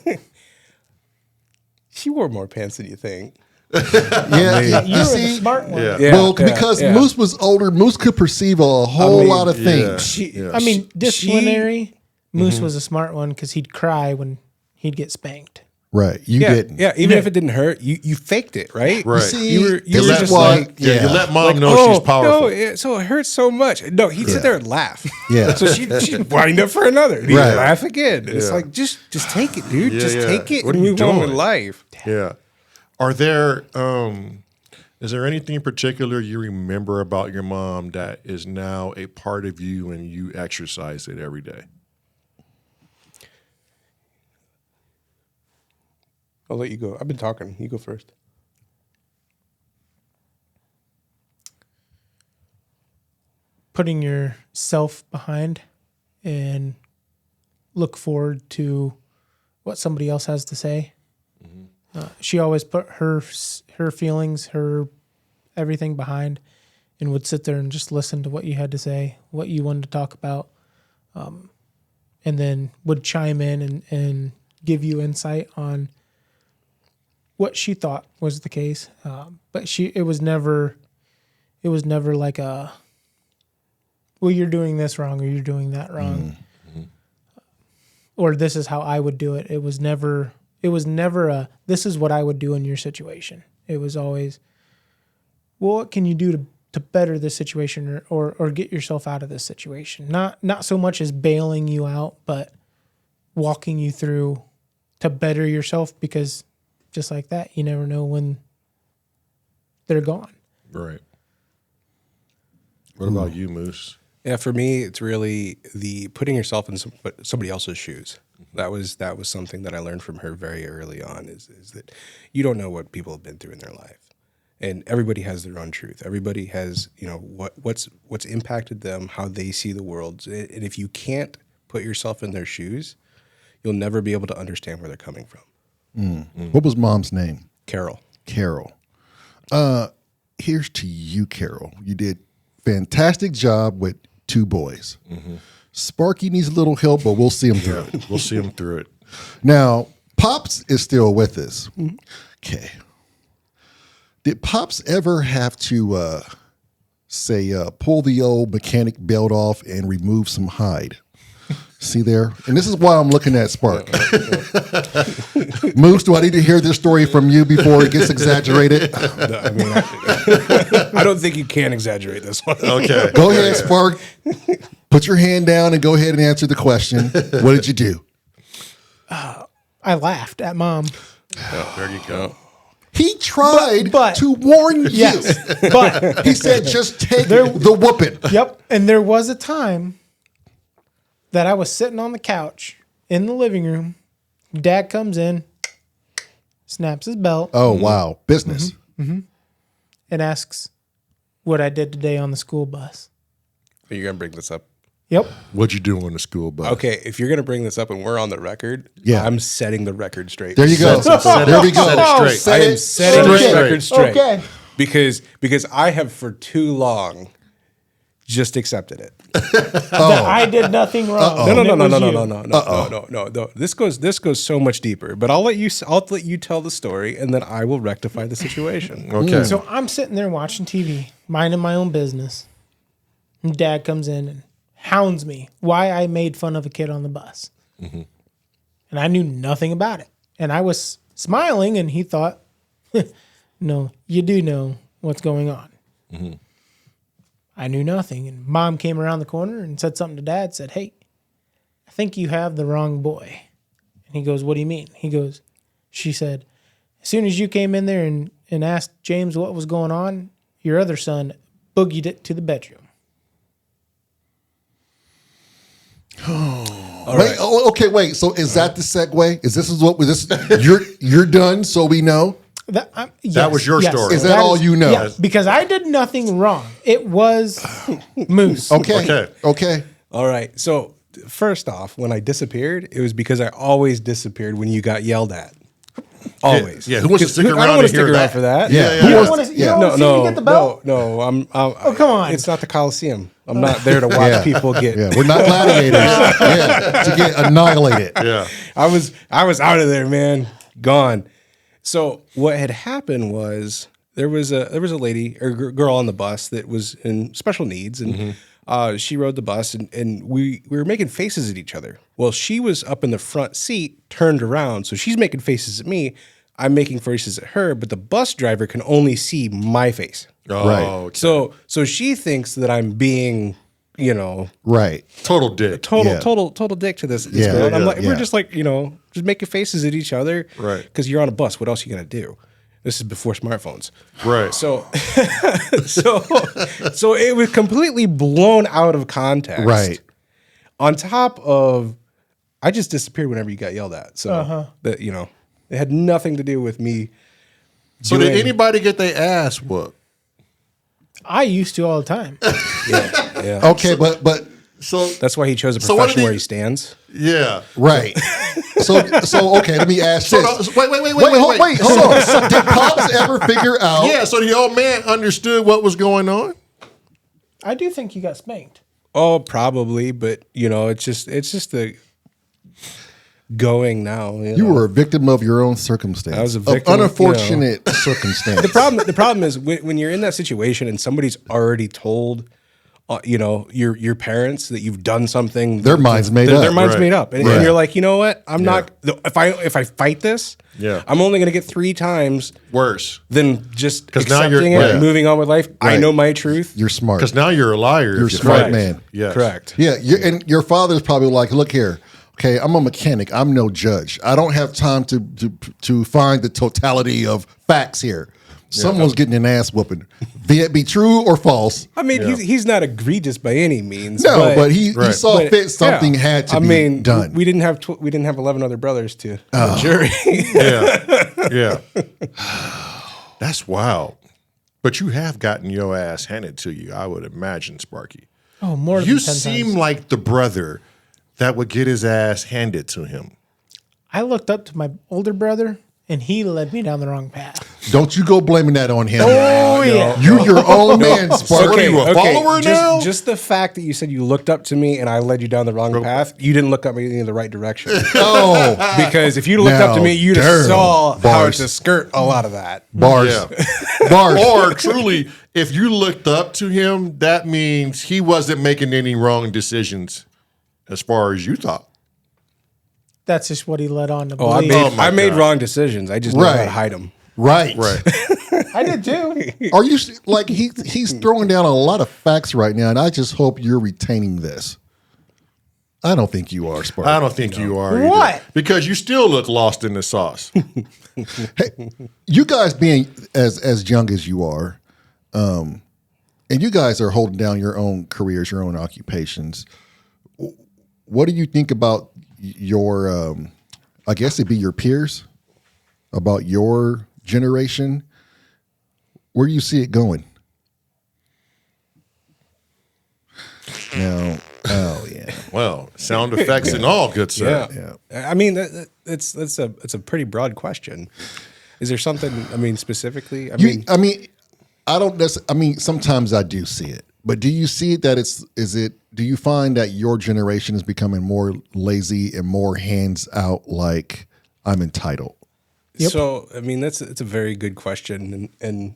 [SPEAKER 1] She wore more pants than you think.
[SPEAKER 3] Yeah.
[SPEAKER 5] You were the smart one.
[SPEAKER 2] Yeah.
[SPEAKER 1] Yeah,
[SPEAKER 3] Well,
[SPEAKER 1] yeah,
[SPEAKER 3] because
[SPEAKER 1] yeah.
[SPEAKER 3] Moose was older, Moose could perceive a whole lot of
[SPEAKER 2] yeah.
[SPEAKER 3] things.
[SPEAKER 5] I mean, disciplinary. Moose was a smart one because he'd cry when he'd get spanked.
[SPEAKER 3] Right. You
[SPEAKER 1] Yeah,
[SPEAKER 3] didn't.
[SPEAKER 1] yeah. Even if it didn't hurt, you faked it, right?
[SPEAKER 2] Right.
[SPEAKER 3] See,
[SPEAKER 1] You were
[SPEAKER 3] this
[SPEAKER 1] just
[SPEAKER 3] is why-
[SPEAKER 1] like,
[SPEAKER 2] Yeah, you
[SPEAKER 3] Yeah.
[SPEAKER 2] let Mom know she's powerful.
[SPEAKER 1] No, so it hurts so much. No, he'd sit there and laugh.
[SPEAKER 3] Yeah.
[SPEAKER 1] So she'd wind up for another. And he'd
[SPEAKER 3] Right.
[SPEAKER 1] laugh again. It's
[SPEAKER 2] Yeah.
[SPEAKER 1] like, just take it, dude.
[SPEAKER 2] Yeah,
[SPEAKER 1] just
[SPEAKER 2] yeah.
[SPEAKER 1] take it
[SPEAKER 2] What
[SPEAKER 1] and
[SPEAKER 2] are you
[SPEAKER 1] move on with
[SPEAKER 2] doing?
[SPEAKER 1] life.
[SPEAKER 2] Yeah. Are there is there anything in particular you remember about your mom that is now a part of you and you exercise it every day?
[SPEAKER 1] I'll let you go. I've been talking. You go first.
[SPEAKER 5] Putting yourself behind and look forward to what somebody else has to say. She always put her feelings, her everything behind, and would sit there and just listen to what you had to say, what you wanted to talk about, and then would chime in and give you insight on what she thought was the case. But it was never like a, well, you're doing this wrong or you're doing that wrong, or this is how I would do it. It was never a, this is what I would do in your situation. It was always, well, what can you do to better this situation or get yourself out of this situation? Not so much as bailing you out, but walking you through to better yourself, because just like that, you never know when they're gone.
[SPEAKER 2] Right. What about you, Moose?
[SPEAKER 1] Yeah, for me, it's really the putting yourself in somebody else's shoes. That was something that I learned from her very early on. Is that you don't know what people have been through in their life, and everybody has their own truth. Everybody has what's impacted them, how they see the world, and if you can't put yourself in their shoes, you'll never be able to understand where they're coming from.
[SPEAKER 3] What was Mom's name?
[SPEAKER 1] Carol.
[SPEAKER 3] Carol. Here's to you, Carol. You did fantastic job with 2 boys. Sparky needs a little help, but we'll see him through it.
[SPEAKER 2] We'll see him through it.
[SPEAKER 3] Now, Pops is still with us. Okay. Did Pops ever have to pull the old mechanic belt off and remove some hide? See there? And this is why I'm looking at Spark. Moose, do I need to hear this story from you before it gets exaggerated?
[SPEAKER 1] No, I mean, I don't think you can exaggerate this one.
[SPEAKER 2] Okay.
[SPEAKER 3] Go ahead, Spark. Put your hand down and go ahead and answer the question. What did you do?
[SPEAKER 5] I laughed at Mom.
[SPEAKER 2] Oh, there you go.
[SPEAKER 3] He tried
[SPEAKER 5] But-
[SPEAKER 3] to warn you.
[SPEAKER 5] Yes, but
[SPEAKER 3] He said, just take the whooping.
[SPEAKER 5] yep. And there was a time that I was sitting on the couch in the living room. Dad comes in, snaps his belt,
[SPEAKER 3] Oh, wow. Business.
[SPEAKER 5] and asks what I did today on the school bus.
[SPEAKER 1] You're gonna bring this up.
[SPEAKER 5] Yep.
[SPEAKER 2] What'd you do on the school bus?
[SPEAKER 1] Okay, if you're gonna bring this up and we're on the record,
[SPEAKER 3] Yeah.
[SPEAKER 1] I'm setting the record straight.
[SPEAKER 3] There you go. There we go.
[SPEAKER 2] Set it straight.
[SPEAKER 3] Set
[SPEAKER 1] I am
[SPEAKER 3] it
[SPEAKER 1] setting the
[SPEAKER 3] straight.
[SPEAKER 1] record straight.
[SPEAKER 5] Okay.
[SPEAKER 1] because I have for too long just accepted it.
[SPEAKER 5] That I did nothing wrong.
[SPEAKER 1] No. This goes so much deeper. But I'll let you tell the story, and then I will rectify the situation.
[SPEAKER 2] Okay.
[SPEAKER 5] So I'm sitting there watching TV, minding my own business. And Dad comes in and hounds me why I made fun of a kid on the bus. Mm-hmm. And I knew nothing about it. And I was smiling, and he thought, no, you do know what's going on. Mm-hmm. I knew nothing. And Mom came around the corner and said something to Dad, said, hey, I think you have the wrong boy. And he goes, what do you mean? He goes, she said, as soon as you came in there and asked James what was going on, your other son boogied it to the bedroom.
[SPEAKER 3] Wait, okay, wait. So is that the segue? You're done, so we know?
[SPEAKER 2] That was your story.
[SPEAKER 3] Is that all you know?
[SPEAKER 5] Yeah, because I did nothing wrong. It was Moose.
[SPEAKER 3] Okay.
[SPEAKER 1] All right. So first off, when I disappeared, it was because I always disappeared when you got yelled at. Always.
[SPEAKER 2] Yeah. Who wants to stick around?
[SPEAKER 1] I don't want to stick around for that.
[SPEAKER 3] Yeah.
[SPEAKER 5] You don't want to see me get the belt?
[SPEAKER 1] No.
[SPEAKER 5] Oh, come on.
[SPEAKER 1] It's not the Coliseum. I'm not there to watch people get.
[SPEAKER 3] Yeah, we're not gladiators. To get annihilated.
[SPEAKER 2] Yeah.
[SPEAKER 1] I was out of there, man. Gone. So what had happened was there was a lady or girl on the bus that was in special needs, and she rode the bus, and we were making faces at each other. Well, she was up in the front seat, turned around, so she's making faces at me. I'm making faces at her, but the bus driver can only see my face.
[SPEAKER 2] Oh,
[SPEAKER 3] Right.
[SPEAKER 2] okay.
[SPEAKER 1] So she thinks that I'm being,
[SPEAKER 3] Right.
[SPEAKER 2] Total dick.
[SPEAKER 1] total dick to this
[SPEAKER 3] Yeah,
[SPEAKER 1] girl. And I'm
[SPEAKER 3] yeah,
[SPEAKER 1] like, we're
[SPEAKER 3] yeah.
[SPEAKER 1] just like, just making faces at each other.
[SPEAKER 2] Right.
[SPEAKER 1] Because you're on a bus. What else are you going to do? This is before smartphones.
[SPEAKER 2] Right.
[SPEAKER 1] So it was completely blown out of context.
[SPEAKER 3] Right.
[SPEAKER 1] On top of, I just disappeared whenever you got yelled at. So that, it had nothing to do with me.
[SPEAKER 2] So did anybody get their ass whooped?
[SPEAKER 5] I used to all the time.
[SPEAKER 1] Yeah.
[SPEAKER 3] Okay, but
[SPEAKER 2] So
[SPEAKER 1] That's why he chose a
[SPEAKER 2] So what did
[SPEAKER 1] profession
[SPEAKER 2] he-
[SPEAKER 1] where he stands.
[SPEAKER 2] yeah.
[SPEAKER 3] right. So okay, let me ask
[SPEAKER 2] So
[SPEAKER 3] this.
[SPEAKER 2] wait,
[SPEAKER 3] Hold on. So did Pops ever figure out?
[SPEAKER 2] Yeah. So the old man understood what was going on.
[SPEAKER 5] I do think you got spanked.
[SPEAKER 1] Oh, probably, but it's just the going now.
[SPEAKER 3] You were a victim of your own circumstance.
[SPEAKER 1] I was a victim,
[SPEAKER 3] of unfortunate circumstance.
[SPEAKER 1] The problem is when you're in that situation and somebody's already told, your parents that you've done something.
[SPEAKER 3] Their mind's made up.
[SPEAKER 1] Their mind's
[SPEAKER 2] Right.
[SPEAKER 1] made up, and you're like, you know what? I'm not. If I fight this,
[SPEAKER 2] Yeah.
[SPEAKER 1] I'm only going to get 3 times
[SPEAKER 2] Worse.
[SPEAKER 1] than just
[SPEAKER 2] 'Cause now
[SPEAKER 1] accepting
[SPEAKER 2] you're-
[SPEAKER 1] it
[SPEAKER 2] yeah.
[SPEAKER 1] and moving on with life. I
[SPEAKER 3] Right.
[SPEAKER 1] know my truth.
[SPEAKER 3] You're smart.
[SPEAKER 2] Because now you're a liar.
[SPEAKER 3] You're a
[SPEAKER 2] if you
[SPEAKER 3] smart
[SPEAKER 2] fight.
[SPEAKER 3] man.
[SPEAKER 2] Yes.
[SPEAKER 1] Correct.
[SPEAKER 3] Yeah, and your father's probably like, look here. Okay, I'm a mechanic. I'm no judge. I don't have time to find the totality of facts here. Someone's getting an ass whooping, be it be true or false.
[SPEAKER 1] I mean, he's not egregious by any means.
[SPEAKER 3] No, but he
[SPEAKER 2] Right.
[SPEAKER 3] saw
[SPEAKER 1] but,
[SPEAKER 3] fit something
[SPEAKER 1] yeah.
[SPEAKER 3] had to
[SPEAKER 1] I
[SPEAKER 3] be
[SPEAKER 1] mean,
[SPEAKER 3] done.
[SPEAKER 1] We didn't have 11 other brothers to the jury.
[SPEAKER 2] Yeah. That's wild. But you have gotten your ass handed to you, I would imagine, Sparky.
[SPEAKER 5] Oh, more than
[SPEAKER 2] You
[SPEAKER 5] 10
[SPEAKER 2] seem
[SPEAKER 5] times.
[SPEAKER 2] like the brother that would get his ass handed to him.
[SPEAKER 5] I looked up to my older brother, and he led me down the wrong path.
[SPEAKER 3] Don't you go blaming that on him.
[SPEAKER 5] Oh, yeah.
[SPEAKER 3] You're your own man, Sparky.
[SPEAKER 2] What are you, a follower now?
[SPEAKER 1] Just the fact that you said you looked up to me and I led you down the wrong path, you didn't look up me in the right direction.
[SPEAKER 3] Oh,
[SPEAKER 1] Because if you looked up to
[SPEAKER 3] Now,
[SPEAKER 1] me, you'd have
[SPEAKER 3] damn.
[SPEAKER 1] saw how
[SPEAKER 3] Bars.
[SPEAKER 1] to skirt a lot of that.
[SPEAKER 3] bars.
[SPEAKER 2] Yeah.
[SPEAKER 3] Bars.
[SPEAKER 2] Or truly, if you looked up to him, that means he wasn't making any wrong decisions as far as you thought.
[SPEAKER 5] That's just what he led on to
[SPEAKER 1] Oh, I
[SPEAKER 5] believe.
[SPEAKER 2] my
[SPEAKER 1] made
[SPEAKER 2] God.
[SPEAKER 1] wrong decisions. I just know how
[SPEAKER 3] Right.
[SPEAKER 1] to hide them.
[SPEAKER 3] Right.
[SPEAKER 5] I did too.
[SPEAKER 3] Are you like he's throwing down a lot of facts right now, and I just hope you're retaining this. I don't think you are, Sparky.
[SPEAKER 2] I don't think you are. either.
[SPEAKER 5] What?
[SPEAKER 2] Because you still look lost in the sauce.
[SPEAKER 3] You guys being as young as you are, and you guys are holding down your own careers, your own occupations. What do you think about your? I guess it'd be your peers, about your generation. Where do you see it going? No. Oh yeah.
[SPEAKER 2] Well, sound effects and all, good sir.
[SPEAKER 1] Yeah. I mean, it's a pretty broad question. Is there something? I mean, specifically. I mean,
[SPEAKER 3] I don't necessarily, I mean, sometimes I do see it, but do you see that do you find that your generation is becoming more lazy and more hands out, like I'm entitled?
[SPEAKER 5] Yep.
[SPEAKER 1] So, I mean, it's a very good question, and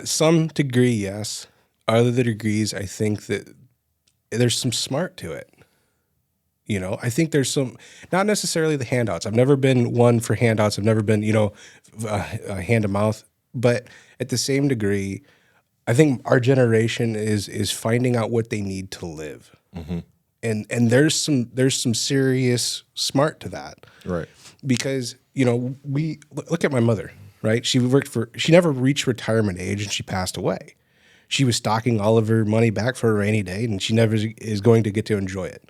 [SPEAKER 1] some degree, yes. Other degrees, I think that there's some smart to it. You know, I think there's some, not necessarily the handouts. I've never been one for handouts. I've never been, hand to mouth. But at the same degree, I think our generation is finding out what they need to live, and there's some serious smart to that,
[SPEAKER 2] Right.
[SPEAKER 1] because we look at my mother, right? She never reached retirement age, and she passed away. She was stocking all of her money back for a rainy day, and she never is going to get to enjoy it.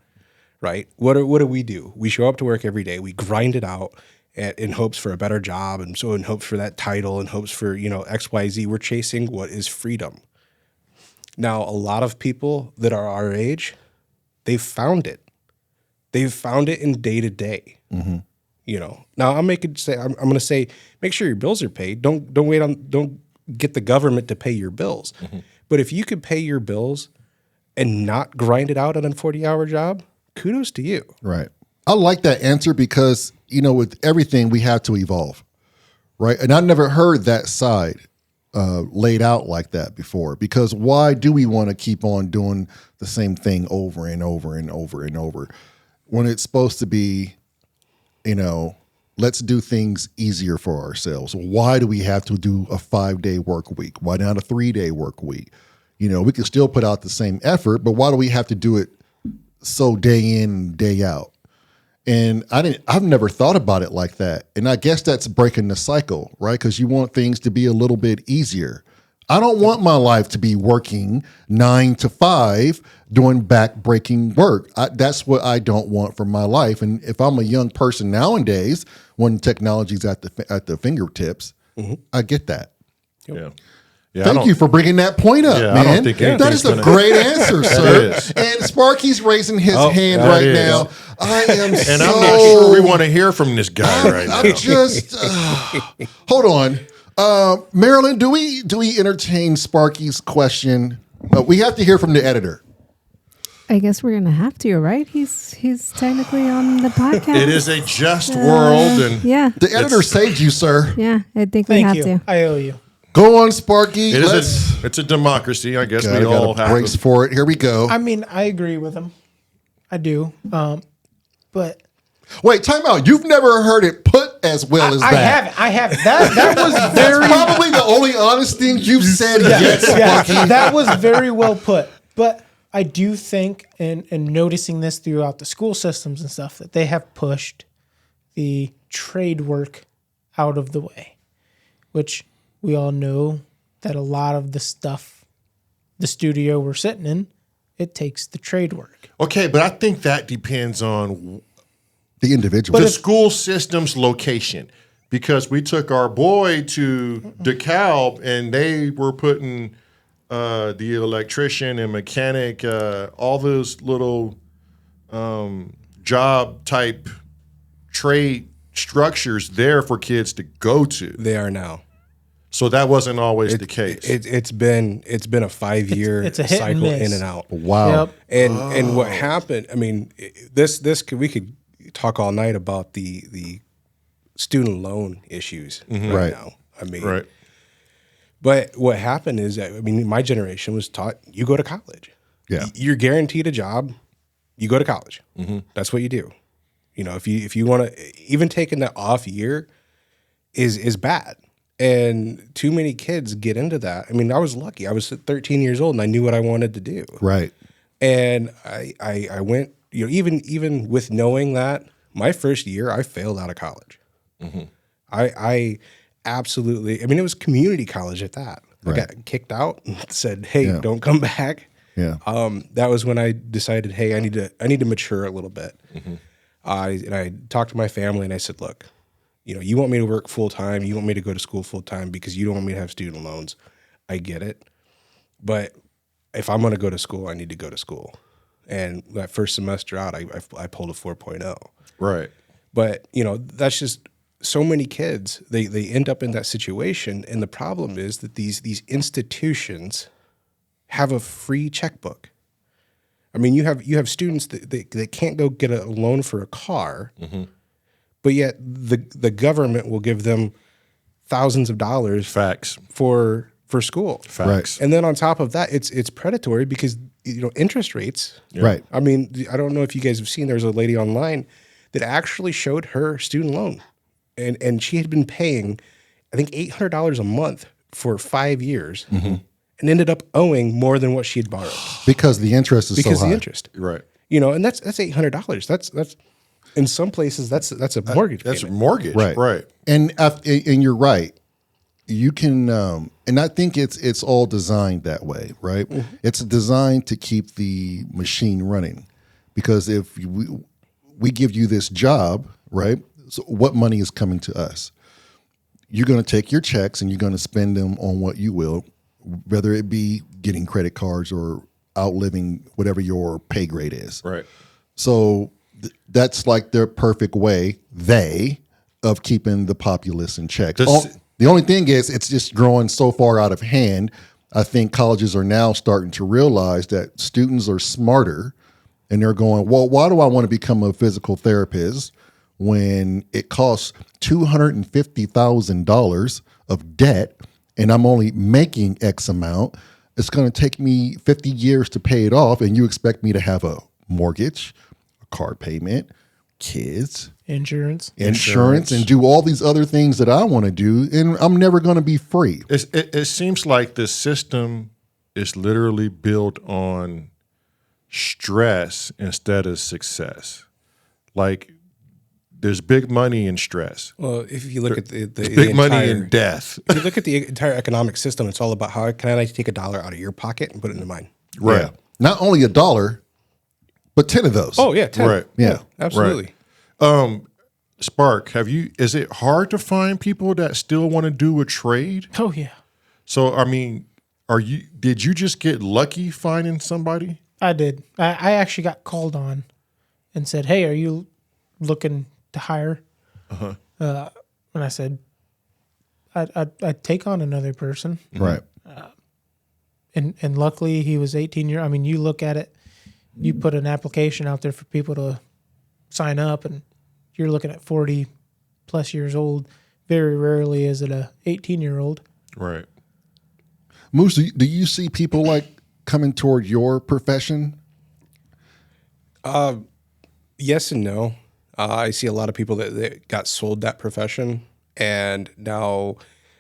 [SPEAKER 1] Right? What do we do? We show up to work every day. We grind it out in hopes for a better job, and so in hopes for that title, in hopes for X, Y, Z. We're chasing what is freedom. Now, a lot of people that are our age, they've found it. They've found it in day to day. Now I'm going to say, make sure your bills are paid. Don't get the government to pay your bills. But if you could pay your bills and not grind it out on a 40-hour job, kudos to you.
[SPEAKER 3] Right. I like that answer because, with everything we have to evolve, right? And I never heard that side laid out like that before, because why do we want to keep on doing the same thing over and over and over and over when it's supposed to be, let's do things easier for ourselves? Why do we have to do a 5-day work week? Why not a 3-day work week? We can still put out the same effort, but why do we have to do it so day in, day out? And I've never thought about it like that. And I guess that's breaking the cycle, right? Because you want things to be a little bit easier. I don't want my life to be working 9 to 5 doing back-breaking work. That's what I don't want for my life. And if I'm a young person nowadays, when technology's at the fingertips, I get that.
[SPEAKER 2] Yeah.
[SPEAKER 3] Thank you for bringing that point up,
[SPEAKER 2] Yeah,
[SPEAKER 3] man.
[SPEAKER 2] I don't think
[SPEAKER 3] That is a
[SPEAKER 2] anything's
[SPEAKER 3] great answer, sir.
[SPEAKER 2] is.
[SPEAKER 3] And Sparky's raising his hand
[SPEAKER 2] that
[SPEAKER 3] right
[SPEAKER 2] is.
[SPEAKER 3] now. I am so...
[SPEAKER 2] And I'm not sure we want to hear from this guy right now.
[SPEAKER 3] I'm just... hold on. MARELYN, do we entertain Sparky's question? We have to hear from the editor.
[SPEAKER 4] I guess we're gonna have to, right? He's technically on the podcast.
[SPEAKER 2] It is a just world, and
[SPEAKER 4] Yeah,
[SPEAKER 3] The editor saved you, sir.
[SPEAKER 4] yeah. I think we
[SPEAKER 5] Thank
[SPEAKER 4] have
[SPEAKER 5] you.
[SPEAKER 4] to.
[SPEAKER 5] I owe you.
[SPEAKER 3] Go on, Sparky.
[SPEAKER 2] it's a democracy. I guess we all
[SPEAKER 3] Gotta
[SPEAKER 2] have
[SPEAKER 3] brace
[SPEAKER 2] to.
[SPEAKER 3] for it. Here we go.
[SPEAKER 5] I mean, I agree with him. I do. But
[SPEAKER 3] Wait, time out. You've never heard it put as well as that.
[SPEAKER 5] I haven't. That was very
[SPEAKER 3] Probably the only honest thing you've said yet, Sparky.
[SPEAKER 5] that was very well put. But I do think, and noticing this throughout the school systems and stuff, that they have pushed the trade work out of the way, which we all know that a lot of the stuff, the studio we're sitting in, it takes the trade work.
[SPEAKER 2] Okay, but I think that depends on
[SPEAKER 3] The individual.
[SPEAKER 2] the school system's location, because we took our boy to DeKalb and they were putting the electrician and mechanic, all those little job type trade structures there for kids to go to.
[SPEAKER 1] They are now.
[SPEAKER 2] So that wasn't always the case.
[SPEAKER 1] It's been a 5-year
[SPEAKER 5] It's a hit and
[SPEAKER 1] cycle
[SPEAKER 5] miss.
[SPEAKER 1] in and out.
[SPEAKER 3] Wow.
[SPEAKER 5] Yep.
[SPEAKER 1] And what happened? I mean, we could talk all night about the student loan issues
[SPEAKER 3] Right.
[SPEAKER 1] now. I mean,
[SPEAKER 2] Right.
[SPEAKER 1] But what happened is that, I mean, my generation was taught you go to college.
[SPEAKER 3] Yeah.
[SPEAKER 1] You're guaranteed a job. You go to college. That's what you do. If you want to, even taking that off year is bad. And too many kids get into that. I mean, I was lucky. I was 13 years old and I knew what I wanted to do.
[SPEAKER 3] Right.
[SPEAKER 1] And I went, even with knowing that, my first year I failed out of college. I absolutely, I mean, it was community college at that. I got kicked out and said, hey, don't come back.
[SPEAKER 3] Yeah.
[SPEAKER 1] That was when I decided, hey, I need to mature a little bit. And I talked to my family and I said, look, you want me to work full time, you want me to go to school full time because you don't want me to have student loans. I get it. But if I'm going to go to school, I need to go to school. And that first semester out, I pulled a 4.0.
[SPEAKER 2] Right.
[SPEAKER 1] But, that's just so many kids, they end up in that situation. And the problem is that these institutions have a free checkbook. I mean, you have students that they can't go get a loan for a car, but yet the government will give them thousands of dollars
[SPEAKER 2] Facts.
[SPEAKER 1] for school.
[SPEAKER 2] Facts.
[SPEAKER 1] And then on top of that, it's predatory because interest rates.
[SPEAKER 3] Right.
[SPEAKER 1] I mean, I don't know if you guys have seen. There's a lady online that actually showed her student loan, and she had been paying, I think, $800 a month for 5 years, and ended up owing more than what she had borrowed
[SPEAKER 3] Because the interest is
[SPEAKER 1] because
[SPEAKER 3] so high.
[SPEAKER 1] the interest.
[SPEAKER 2] Right.
[SPEAKER 1] And that's $800. That's in some places that's a mortgage
[SPEAKER 2] That's a
[SPEAKER 1] payment.
[SPEAKER 2] mortgage.
[SPEAKER 3] Right.
[SPEAKER 2] Right.
[SPEAKER 3] And you're right. You can, and I think it's all designed that way, right? It's designed to keep the machine running, because if we give you this job, right? So what money is coming to us? You're going to take your checks and you're going to spend them on what you will, whether it be getting credit cards or outliving whatever your pay grade is.
[SPEAKER 2] Right.
[SPEAKER 3] So that's like their perfect way, of keeping the populace in check. The only thing is, it's just growing so far out of hand. I think colleges are now starting to realize that students are smarter, and they're going, well, why do I want to become a physical therapist when it costs $250,000 of debt and I'm only making X amount? It's going to take me 50 years to pay it off, and you expect me to have a mortgage, a car payment, kids,
[SPEAKER 5] Insurance.
[SPEAKER 3] and do all these other things that I want to do, and I'm never going to be free.
[SPEAKER 2] It seems like the system is literally built on stress instead of success. Like, there's big money in stress.
[SPEAKER 1] Well, if you look at the
[SPEAKER 2] Big money in death.
[SPEAKER 1] if you look at the entire economic system, it's all about how can I take $1 out of your pocket and put it into mine.
[SPEAKER 2] Right.
[SPEAKER 3] Yeah. Not only $1, but 10 of those.
[SPEAKER 1] Oh yeah, 10.
[SPEAKER 2] Right.
[SPEAKER 3] Yeah.
[SPEAKER 1] Absolutely.
[SPEAKER 2] Spark, is it hard to find people that still want to do a trade?
[SPEAKER 5] Oh yeah,
[SPEAKER 2] So, I mean, did you just get lucky finding somebody?
[SPEAKER 5] I did. I actually got called on and said, "Hey, are you looking to hire?" And I said, "I'd take on another person."
[SPEAKER 3] Right.
[SPEAKER 5] And luckily, he was 18 years. I mean, you look at it, you put an application out there for people to sign up, and you're looking at 40 plus years old. Very rarely is it a 18-year-old.
[SPEAKER 2] Right.
[SPEAKER 3] Moose, do you see people like coming toward your profession?
[SPEAKER 1] Yes and no. I see a lot of people that got sold that profession, and now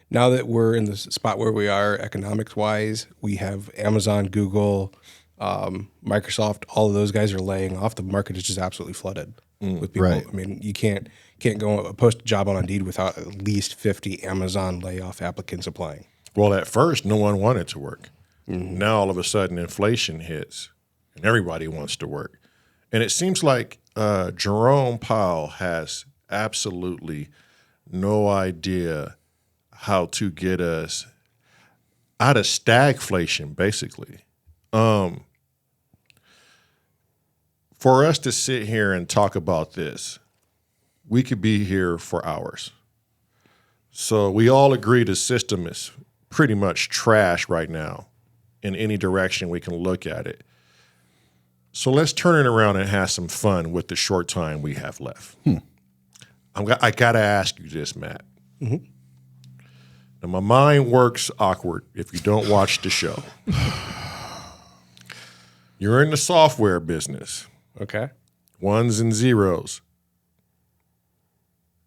[SPEAKER 1] that we're in the spot where we are economics wise, we have Amazon, Google, Microsoft. All of those guys are laying off. The market is just absolutely flooded with people.
[SPEAKER 3] Right.
[SPEAKER 1] I mean, you can't go post a job on Indeed without at least 50 Amazon layoff applicants applying.
[SPEAKER 2] Well, at first, no one wanted to work. Now, all of a sudden, inflation hits, and everybody wants to work. And it seems like Jerome Powell has absolutely no idea how to get us out of stagflation, basically. For us to sit here and talk about this, we could be here for hours. So we all agree the system is pretty much trash right now in any direction we can look at it. So let's turn it around and have some fun with the short time we have left. I got to ask you this, Matt. Now, my mind works awkward if you don't watch the show. You're in the software business.
[SPEAKER 1] Okay.
[SPEAKER 2] Ones and zeros.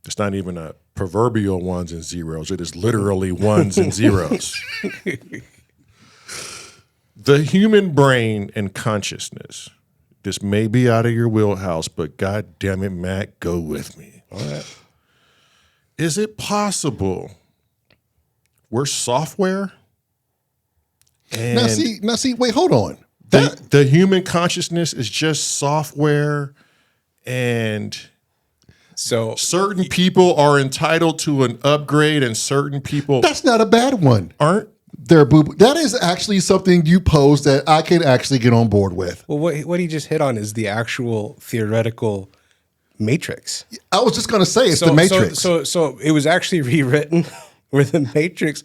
[SPEAKER 2] It's not even a proverbial ones and zeros. It is literally ones and zeros. The human brain and consciousness. This may be out of your wheelhouse, but God damn it, Matt, go with me.
[SPEAKER 1] All right.
[SPEAKER 2] Is it possible we're software? And
[SPEAKER 3] Now see, wait, hold on.
[SPEAKER 2] the human consciousness is just software, and
[SPEAKER 1] So
[SPEAKER 2] certain people are entitled to an upgrade and certain people
[SPEAKER 3] That's not a bad one.
[SPEAKER 2] aren't?
[SPEAKER 3] There, boo. That is actually something you posed that I can actually get on board with.
[SPEAKER 1] well, what he just hit on is the actual theoretical Matrix.
[SPEAKER 3] I was just going to say it's the Matrix.
[SPEAKER 1] So it was actually rewritten where the Matrix.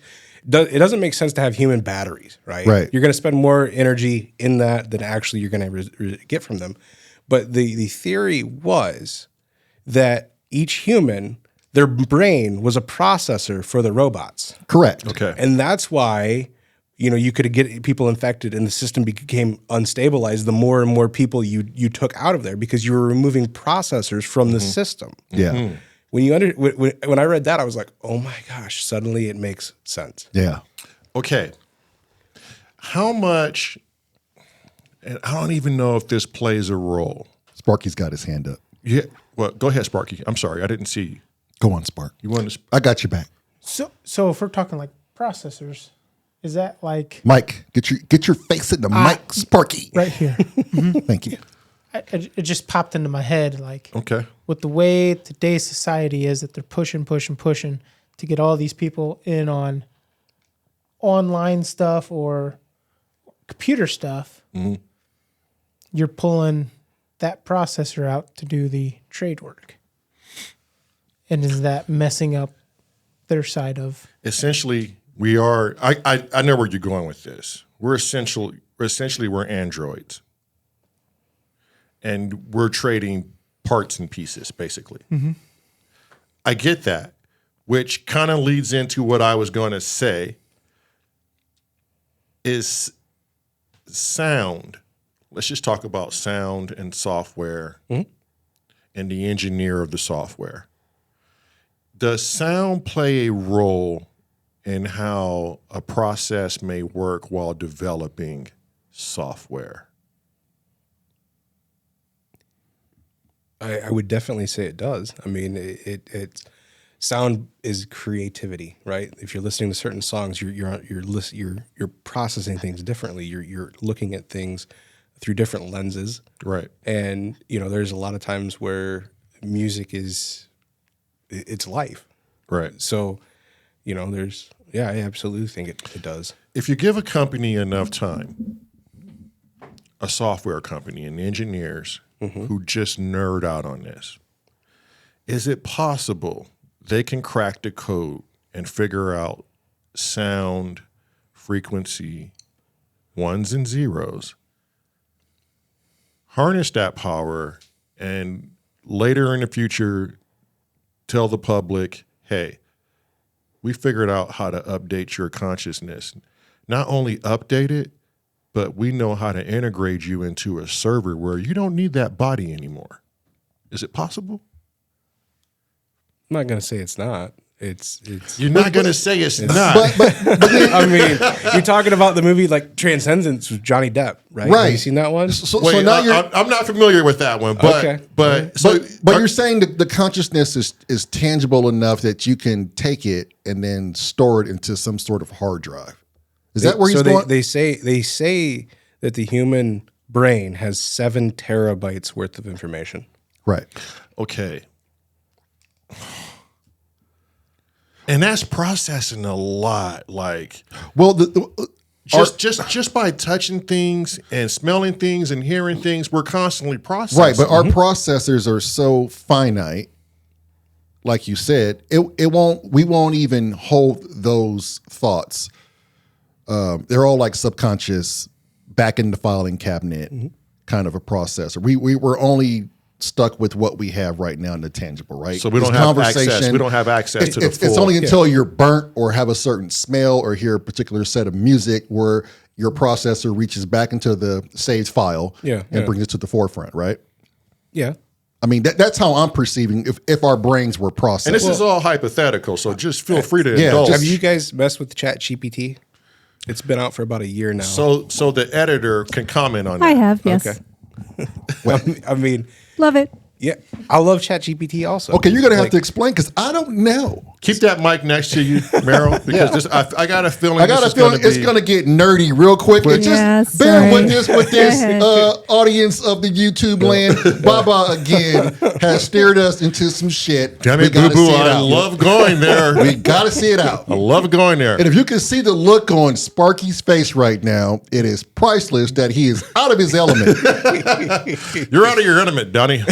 [SPEAKER 1] It doesn't make sense to have human batteries, right?
[SPEAKER 3] Right.
[SPEAKER 1] You're going to spend more energy in that than actually you're going to get from them. But the theory was that each human, their brain was a processor for the robots.
[SPEAKER 3] Correct.
[SPEAKER 2] Okay.
[SPEAKER 1] And that's why, you could get people infected and the system became unstabilized the more and more people you took out of there because you were removing processors from the system.
[SPEAKER 3] Yeah.
[SPEAKER 1] When I read that, I was like, oh my gosh, suddenly it makes sense.
[SPEAKER 3] Yeah.
[SPEAKER 2] Okay. How much, and I don't even know if this plays a role.
[SPEAKER 3] Sparky's got his hand up.
[SPEAKER 2] Yeah. Well, go ahead, Sparky. I'm sorry. I didn't see you.
[SPEAKER 3] Go on, Spark.
[SPEAKER 2] You want to?
[SPEAKER 3] I got your back.
[SPEAKER 5] So if we're talking like processors, is that like
[SPEAKER 3] Mike, get your face in the mic, Sparky.
[SPEAKER 5] right here?
[SPEAKER 3] Thank you.
[SPEAKER 5] It just popped into my head, like
[SPEAKER 2] Okay.
[SPEAKER 5] with the way today's society is, that they're pushing to get all these people in on online stuff or computer stuff. You're pulling that processor out to do the trade work. And is that messing up their side of?
[SPEAKER 2] Essentially, we are. I know where you're going with this. We're androids, and we're trading parts and pieces, basically. I get that, which kind of leads into what I was going to say. Is sound. Let's just talk about sound and software and the engineer of the software. Does sound play a role in how a process may work while developing software?
[SPEAKER 1] I would definitely say it does. I mean, it sound is creativity, right? If you're listening to certain songs, you're processing things differently. You're looking at things through different lenses,
[SPEAKER 2] Right.
[SPEAKER 1] and there's a lot of times where music it's life.
[SPEAKER 2] Right.
[SPEAKER 1] So, I absolutely think it does.
[SPEAKER 2] If you give a company enough time, a software company and engineers who just nerd out on this, is it possible they can crack the code and figure out sound, frequency, ones and zeros, harness that power, and later in the future tell the public, hey, we figured out how to update your consciousness. Not only update it, but we know how to integrate you into a server where you don't need that body anymore. Is it possible?
[SPEAKER 1] I'm not going to say it's not. It's.
[SPEAKER 2] You're not going to say it's not.
[SPEAKER 1] I mean, you're talking about the movie like Transcendence with Johnny Depp, right?
[SPEAKER 3] Right.
[SPEAKER 1] Have you seen that one?
[SPEAKER 3] So
[SPEAKER 2] Wait,
[SPEAKER 3] now you're
[SPEAKER 2] I'm not familiar with that one, but
[SPEAKER 1] Okay.
[SPEAKER 2] but
[SPEAKER 3] you're saying that the consciousness is tangible enough that you can take it and then store it into some sort of hard drive. Is that where he's going?
[SPEAKER 1] They say that the human brain has 7 terabytes worth of information.
[SPEAKER 3] Right.
[SPEAKER 2] okay. And that's processing a lot. Like,
[SPEAKER 3] Well,
[SPEAKER 2] just by touching things and smelling things and hearing things, we're constantly processing.
[SPEAKER 3] right, but our processors are so finite, like you said, we won't even hold those thoughts. They're all like subconscious, back in the filing cabinet kind of a processor. We're only stuck with what we have right now in the tangible, right?
[SPEAKER 2] So we don't
[SPEAKER 3] This
[SPEAKER 2] have access. We don't have access to the full.
[SPEAKER 3] It's only until you're burnt or have a certain smell or hear a particular set of music where your processor reaches back into the saved file and brings it to the forefront, right?
[SPEAKER 1] Yeah.
[SPEAKER 3] I mean, that's how I'm perceiving if our brains were processed.
[SPEAKER 2] And this is all hypothetical, so just feel free to
[SPEAKER 3] yeah,
[SPEAKER 2] indulge.
[SPEAKER 1] Have you guys messed with ChatGPT? It's been out for about a year now.
[SPEAKER 2] So the editor can comment on that.
[SPEAKER 4] I have, yes.
[SPEAKER 1] Okay. I mean,
[SPEAKER 4] Love it.
[SPEAKER 1] yeah, I love ChatGPT also.
[SPEAKER 3] Okay, you're going to have
[SPEAKER 1] Like,
[SPEAKER 3] to explain because I don't know.
[SPEAKER 2] Keep that mic next to you, Meryl, because I got a feeling.
[SPEAKER 3] I got a feeling it's going to get nerdy real quick. But
[SPEAKER 4] Yeah,
[SPEAKER 3] just bear
[SPEAKER 4] sorry.
[SPEAKER 3] witness with this audience of the YouTube land. Baba again has steered us into some shit.
[SPEAKER 2] Damn
[SPEAKER 3] We
[SPEAKER 2] it,
[SPEAKER 3] gotta
[SPEAKER 2] boo boo!
[SPEAKER 3] see it
[SPEAKER 2] I
[SPEAKER 3] out.
[SPEAKER 2] love going there.
[SPEAKER 3] We got to see it out.
[SPEAKER 2] I love going there.
[SPEAKER 3] And if you can see the look on Sparky's face right now, it is priceless that he is out of his element.
[SPEAKER 2] You're out of your element, Donnie.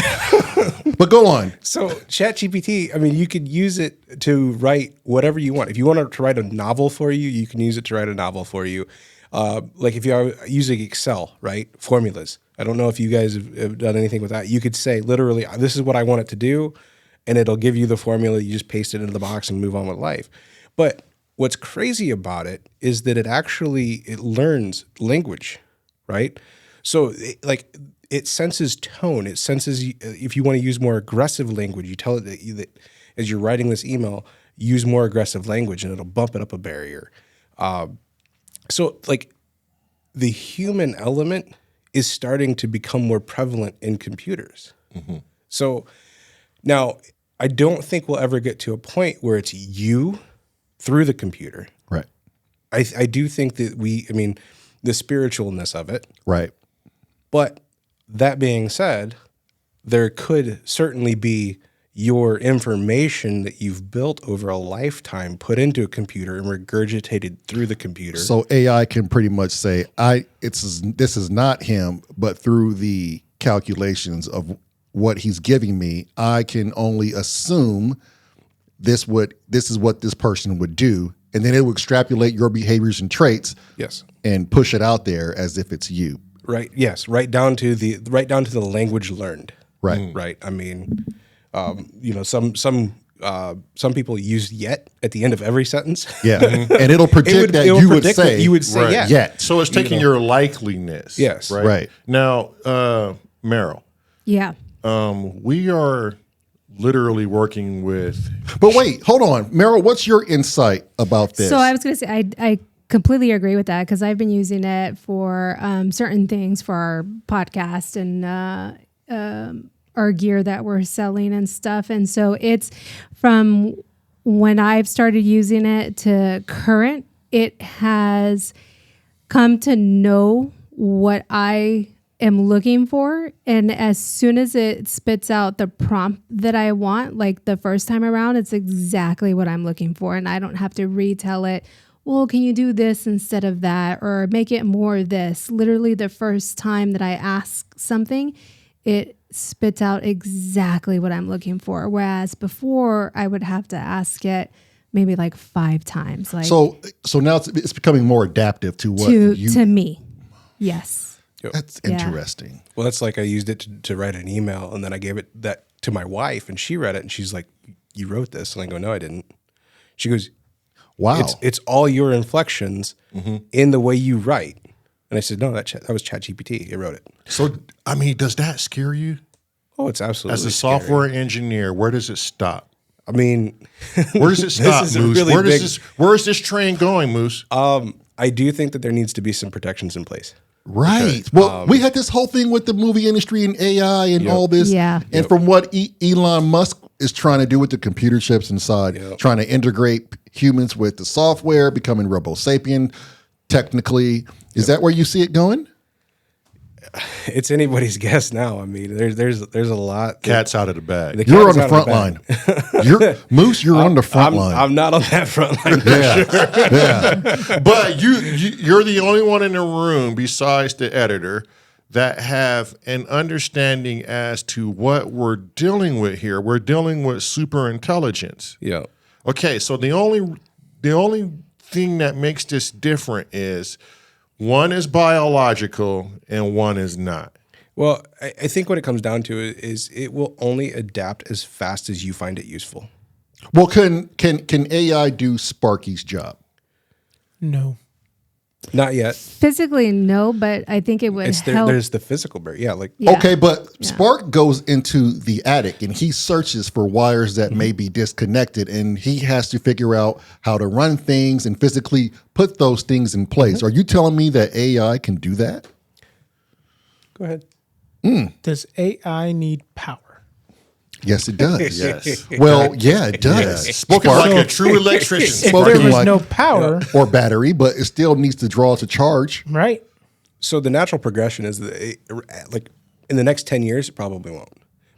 [SPEAKER 3] But go on.
[SPEAKER 1] So ChatGPT, I mean, you could use it to write whatever you want. If you want to write a novel for you, you can use it to write a novel for you. Like if you are using Excel, right? Formulas. I don't know if you guys have done anything with that. You could say literally, this is what I want it to do, and it'll give you the formula. You just paste it into the box and move on with life. But what's crazy about it is that it learns language, right? So it senses tone. It senses if you want to use more aggressive language, you tell it that as you're writing this email, use more aggressive language, and it'll bump it up a barrier. So like the human element is starting to become more prevalent in computers. Mm-hmm. So now I don't think we'll ever get to a point where it's you through the computer.
[SPEAKER 3] Right.
[SPEAKER 1] I do think that the spiritualness of it.
[SPEAKER 3] Right.
[SPEAKER 1] But that being said, there could certainly be your information that you've built over a lifetime put into a computer and regurgitated through the computer.
[SPEAKER 3] So AI can pretty much say, this is not him, but through the calculations of what he's giving me, I can only assume this is what this person would do, and then it will extrapolate your behaviors and traits,
[SPEAKER 1] yes,
[SPEAKER 3] and push it out there as if it's you.
[SPEAKER 1] Right. Yes. Right down to the language learned.
[SPEAKER 3] Right.
[SPEAKER 1] Right. I mean, some people use yet at the end of every sentence.
[SPEAKER 3] Yeah, and it'll predict that you would say
[SPEAKER 1] right.
[SPEAKER 3] yet.
[SPEAKER 2] So it's taking your likeliness.
[SPEAKER 1] Yes.
[SPEAKER 2] Right. Now, Meryl.
[SPEAKER 4] Yeah.
[SPEAKER 2] We are literally working with.
[SPEAKER 3] But wait, hold on, Meryl. What's your insight about this?
[SPEAKER 4] So I was going to say, I completely agree with that because I've been using it for certain things for our podcast and our gear that we're selling and stuff. And so it's from when I've started using it to current, it has come to know what I am looking for. And as soon as it spits out the prompt that I want, like the first time around, it's exactly what I'm looking for. And I don't have to retell it. Well, can you do this instead of that? Or make it more this? Literally the first time that I ask something, it spits out exactly what I'm looking for. Whereas before I would have to ask it maybe like 5 times. Like
[SPEAKER 3] so now it's becoming more adaptive to what
[SPEAKER 4] to me. Yes.
[SPEAKER 3] That's interesting.
[SPEAKER 1] Well, that's like I used it to write an email, and then I gave it that to my wife, and she read it, and she's like, "You wrote this?" And I go, "No, I didn't." She goes,
[SPEAKER 3] "Wow,
[SPEAKER 1] it's all your inflections in the way you write." And I said, "No, that was ChatGPT. It wrote it."
[SPEAKER 2] So, I mean, does that scare you?
[SPEAKER 1] Oh, it's absolutely
[SPEAKER 2] As a
[SPEAKER 1] scary.
[SPEAKER 2] software engineer, where does it stop?
[SPEAKER 1] I mean,
[SPEAKER 2] where does it stop,
[SPEAKER 1] is
[SPEAKER 2] Moose?
[SPEAKER 1] really
[SPEAKER 2] Where is this train going, Moose?
[SPEAKER 1] I do think that there needs to be some protections in place.
[SPEAKER 3] Right. Well, we had this whole thing with the movie industry and AI and all this.
[SPEAKER 4] Yeah.
[SPEAKER 3] And from what Elon Musk is trying to do with the computer chips inside, trying to integrate humans with the software, becoming robo-sapien technically. Is that where you see it going?
[SPEAKER 1] It's anybody's guess now. I mean, there's a lot.
[SPEAKER 2] Cat's out of the bag.
[SPEAKER 3] You're on the front line. Moose, you're on the front line.
[SPEAKER 1] I'm not on that front line.
[SPEAKER 3] Yeah.
[SPEAKER 2] But you're the only one in the room besides the editor that have an understanding as to what we're dealing with here. We're dealing with super intelligence.
[SPEAKER 1] Yeah.
[SPEAKER 2] Okay, so the only thing that makes this different is one is biological and one is not.
[SPEAKER 1] Well, I think what it comes down to is it will only adapt as fast as you find it useful.
[SPEAKER 3] Well, can AI do Sparky's job?
[SPEAKER 5] No.
[SPEAKER 1] Not yet.
[SPEAKER 4] Physically, no, but I think it would help.
[SPEAKER 1] There's the physical barrier. Yeah, like
[SPEAKER 4] Yeah.
[SPEAKER 3] Okay, but Spark goes into the attic and he searches for wires that may be disconnected, and he has to figure out how to run things and physically put those things in place. Are you telling me that AI can do that?
[SPEAKER 1] Go ahead.
[SPEAKER 5] Does AI need power?
[SPEAKER 3] Yes, it does.
[SPEAKER 2] Yes.
[SPEAKER 3] Well, yeah, it does.
[SPEAKER 2] Spoken like a true electrician.
[SPEAKER 5] If
[SPEAKER 3] Sparking
[SPEAKER 5] there was
[SPEAKER 3] like-
[SPEAKER 5] no power,
[SPEAKER 3] Or battery, but it still needs to draw to charge.
[SPEAKER 5] right?
[SPEAKER 1] So the natural progression is that like in the next 10 years, it probably won't.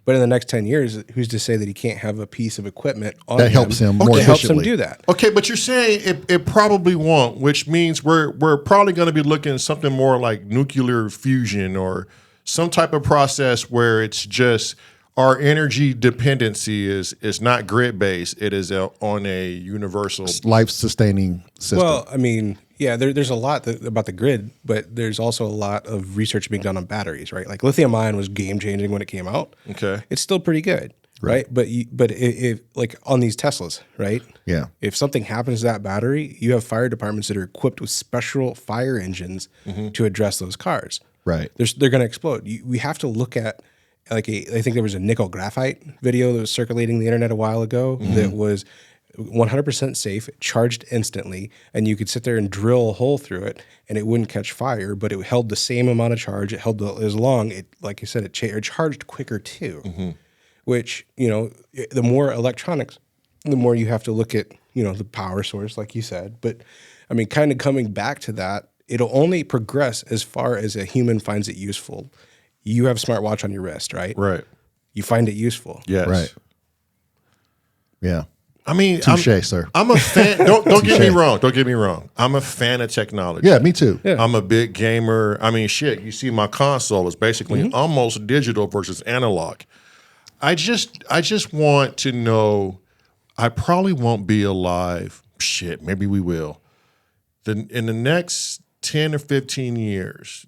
[SPEAKER 1] But in the next 10 years, who's to say that he can't have a piece of equipment on
[SPEAKER 3] That helps him more
[SPEAKER 1] that helps him
[SPEAKER 3] efficiently.
[SPEAKER 1] do that?
[SPEAKER 2] Okay, but you're saying it probably won't, which means we're probably going to be looking at something more like nuclear fusion or some type of process where it's just our energy dependency is not grid based. It is on a universal.
[SPEAKER 3] Life sustaining system.
[SPEAKER 1] Well, I mean, yeah, there's a lot about the grid, but there's also a lot of research being done on batteries, right? Like lithium ion was game changing when it came out.
[SPEAKER 2] Okay.
[SPEAKER 1] It's still pretty good, right? But if like on these Teslas, right?
[SPEAKER 3] Yeah.
[SPEAKER 1] If something happens to that battery, you have fire departments that are equipped with special fire engines to address those cars.
[SPEAKER 3] Right.
[SPEAKER 1] They're going to explode. We have to look at I think there was a nickel graphite video that was circulating the internet a while ago that was 100% safe, charged instantly, and you could sit there and drill a hole through it, and it wouldn't catch fire, but it held the same amount of charge. It held as long. It, like you said, it charged quicker too. Which the more electronics, the more you have to look at the power source, like you said. But I mean, kind of coming back to that, it'll only progress as far as a human finds it useful. You have a smartwatch on your wrist, right?
[SPEAKER 2] Right.
[SPEAKER 1] You find it useful.
[SPEAKER 2] Yes.
[SPEAKER 3] Right. Yeah.
[SPEAKER 2] I mean,
[SPEAKER 3] Touche, sir.
[SPEAKER 2] I'm a fan. Don't get me wrong. Don't get me wrong. I'm a fan of technology.
[SPEAKER 3] Yeah, me too.
[SPEAKER 1] Yeah.
[SPEAKER 2] I'm a big gamer. I mean, shit. You see, my console is basically almost digital versus analog. I just want to know. I probably won't be alive. Shit, maybe we will. In the next 10 or 15 years,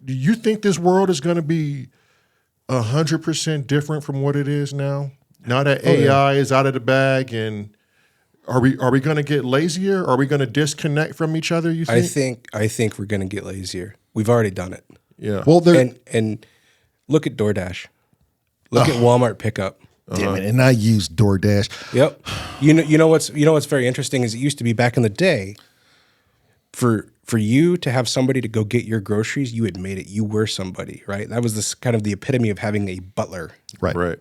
[SPEAKER 2] do you think this world is going to be 100% different from what it is now? Now that AI is out of the bag, and are we going to get lazier? Are we going to disconnect from each other? You think?
[SPEAKER 1] I think we're going to get lazier. We've already done it.
[SPEAKER 2] Yeah.
[SPEAKER 3] Well, there.
[SPEAKER 1] And look at DoorDash. Look at Walmart pickup.
[SPEAKER 3] Damn it! And I use DoorDash.
[SPEAKER 1] Yep. You know what's very interesting is it used to be back in the day for you to have somebody to go get your groceries, you had made it. You were somebody, right? That was this kind of the epitome of having a butler.
[SPEAKER 3] Right.
[SPEAKER 2] Right.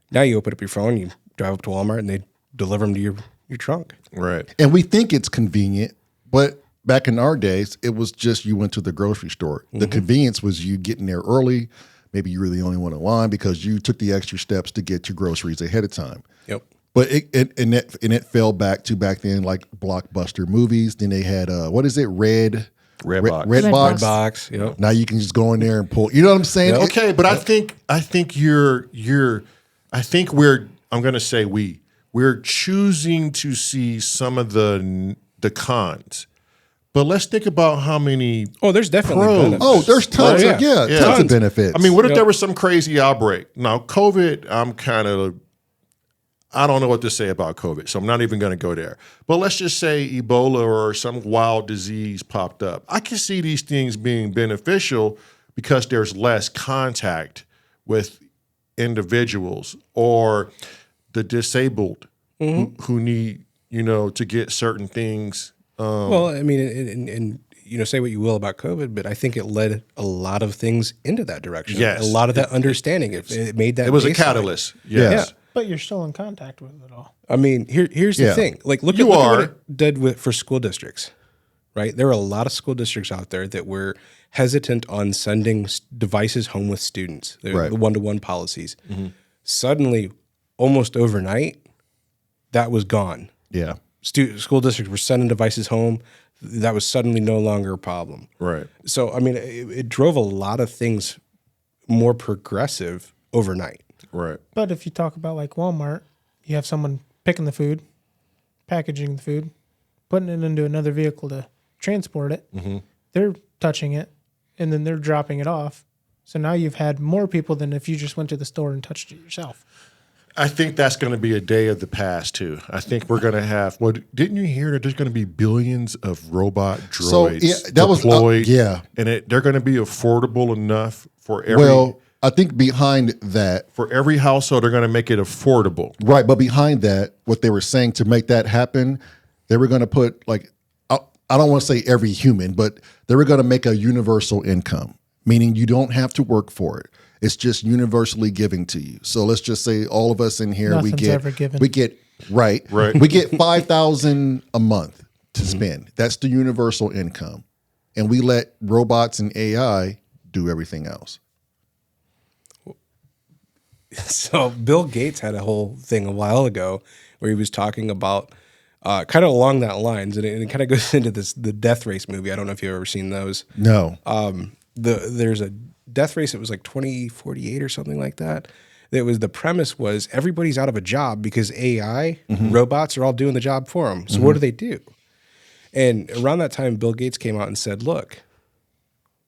[SPEAKER 1] Now you open up your phone, you drive up to Walmart, and they deliver them to your trunk.
[SPEAKER 2] Right.
[SPEAKER 3] And we think it's convenient, but back in our days, it was just you went to the grocery store. The convenience was you getting there early. Maybe you were the only one in line because you took the extra steps to get your groceries ahead of time.
[SPEAKER 1] Yep.
[SPEAKER 3] But it fell back to back then like blockbuster movies. Then they had Red
[SPEAKER 2] Box.
[SPEAKER 3] Red
[SPEAKER 4] Red
[SPEAKER 3] Box.
[SPEAKER 1] Box. Yep.
[SPEAKER 3] Now you can just go in there and pull. You know what I'm saying?
[SPEAKER 1] Yep.
[SPEAKER 2] Okay, but I think I'm going to say we're choosing to see some of the cons. But let's think about how many.
[SPEAKER 1] Oh, there's definitely
[SPEAKER 2] Pros.
[SPEAKER 1] benefits.
[SPEAKER 3] Oh, there's tons
[SPEAKER 1] Right?
[SPEAKER 3] of
[SPEAKER 2] Yeah.
[SPEAKER 3] tons of benefits.
[SPEAKER 2] I mean, what if there was some crazy outbreak? Now, COVID, I don't know what to say about COVID, so I'm not even going to go there. But let's just say Ebola or some wild disease popped up. I can see these things being beneficial because there's less contact with individuals or the disabled who need, to get certain things.
[SPEAKER 1] Well, I mean, and say what you will about COVID, but I think it led a lot of things into that direction.
[SPEAKER 2] Yes.
[SPEAKER 1] A lot of that understanding. It made that.
[SPEAKER 2] It was a
[SPEAKER 1] baseline.
[SPEAKER 2] catalyst. Yes.
[SPEAKER 5] But you're still in contact with it all.
[SPEAKER 1] I mean, here's the thing. Like, look at what it did for school districts, right? There were a lot of school districts out there that were hesitant on sending devices home with students.
[SPEAKER 3] Right.
[SPEAKER 1] The one-to-one policies. Suddenly, almost overnight, that was gone.
[SPEAKER 3] yeah.
[SPEAKER 1] School districts were sending devices home. That was suddenly no longer a problem.
[SPEAKER 2] Right.
[SPEAKER 1] So, I mean, it drove a lot of things more progressive overnight.
[SPEAKER 2] Right.
[SPEAKER 5] But if you talk about like Walmart, you have someone picking the food, packaging the food, putting it into another vehicle to transport it. They're touching it, and then they're dropping it off. So now you've had more people than if you just went to the store and touched it yourself.
[SPEAKER 2] I think that's going to be a day of the past too. I think we're going to have. Well, didn't you hear that there's going to be billions of robot droids
[SPEAKER 3] So, yeah, that was-
[SPEAKER 2] deployed?
[SPEAKER 3] yeah.
[SPEAKER 2] and they're going to be affordable enough for every.
[SPEAKER 3] Well, I think behind that,
[SPEAKER 2] for every household, they're going to make it affordable.
[SPEAKER 3] right, but behind that, what they were saying to make that happen, they were going to put like, I don't want to say every human, but they were going to make a universal income, meaning you don't have to work for it. It's just universally giving to you. So let's just say all of us in here,
[SPEAKER 5] Nothing's ever given.
[SPEAKER 3] we get right. We get $5,000 a month to spend. That's the universal income, and we let robots and AI do everything else.
[SPEAKER 1] So Bill Gates had a whole thing a while ago where he was talking about kind of along that lines, and it kind of goes into the Death Race movie. I don't know if you've ever seen those.
[SPEAKER 3] No.
[SPEAKER 1] There's a Death Race. It was like 2048 or something like that. The premise was everybody's out of a job because AI robots are all doing the job for them. So what do? And around that time, Bill Gates came out and said, look,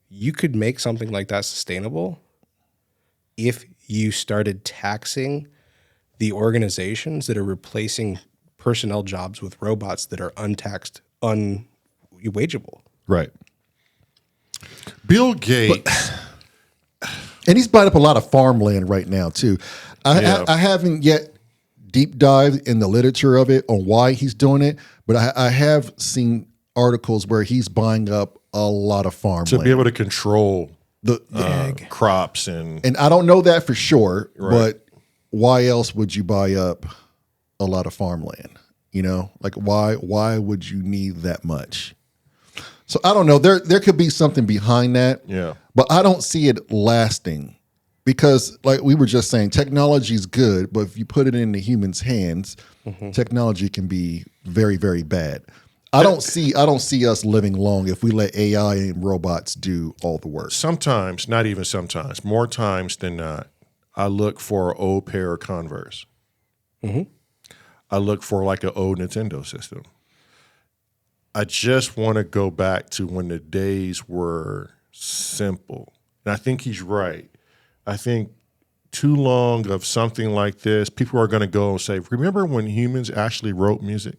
[SPEAKER 1] you could make something like that sustainable if you started taxing the organizations that are replacing personnel jobs with robots that are untaxed, unwageable.
[SPEAKER 3] Right.
[SPEAKER 2] Bill Gates.
[SPEAKER 3] And he's buying up a lot of farmland right now too. I haven't yet deep dived in the literature of it on why he's doing it, but I have seen articles where he's buying up a lot of farmland
[SPEAKER 2] To be able to control
[SPEAKER 3] the
[SPEAKER 2] crops and
[SPEAKER 3] I don't know that for sure, but why else would you buy up a lot of farmland? You know, like why would you need that much? So I don't know. There could be something behind that.
[SPEAKER 2] Yeah.
[SPEAKER 3] But I don't see it lasting because, like we were just saying, technology is good, but if you put it in the humans' hands, technology can be very, very bad. I don't see us living long if we let AI and robots do all the work.
[SPEAKER 2] sometimes, not even sometimes, more times than not, I look for an old pair of Converse. I look for like an old Nintendo system. I just want to go back to when the days were simple. And I think he's right. I think too long of something like this, people are going to go and say, remember when humans actually wrote music?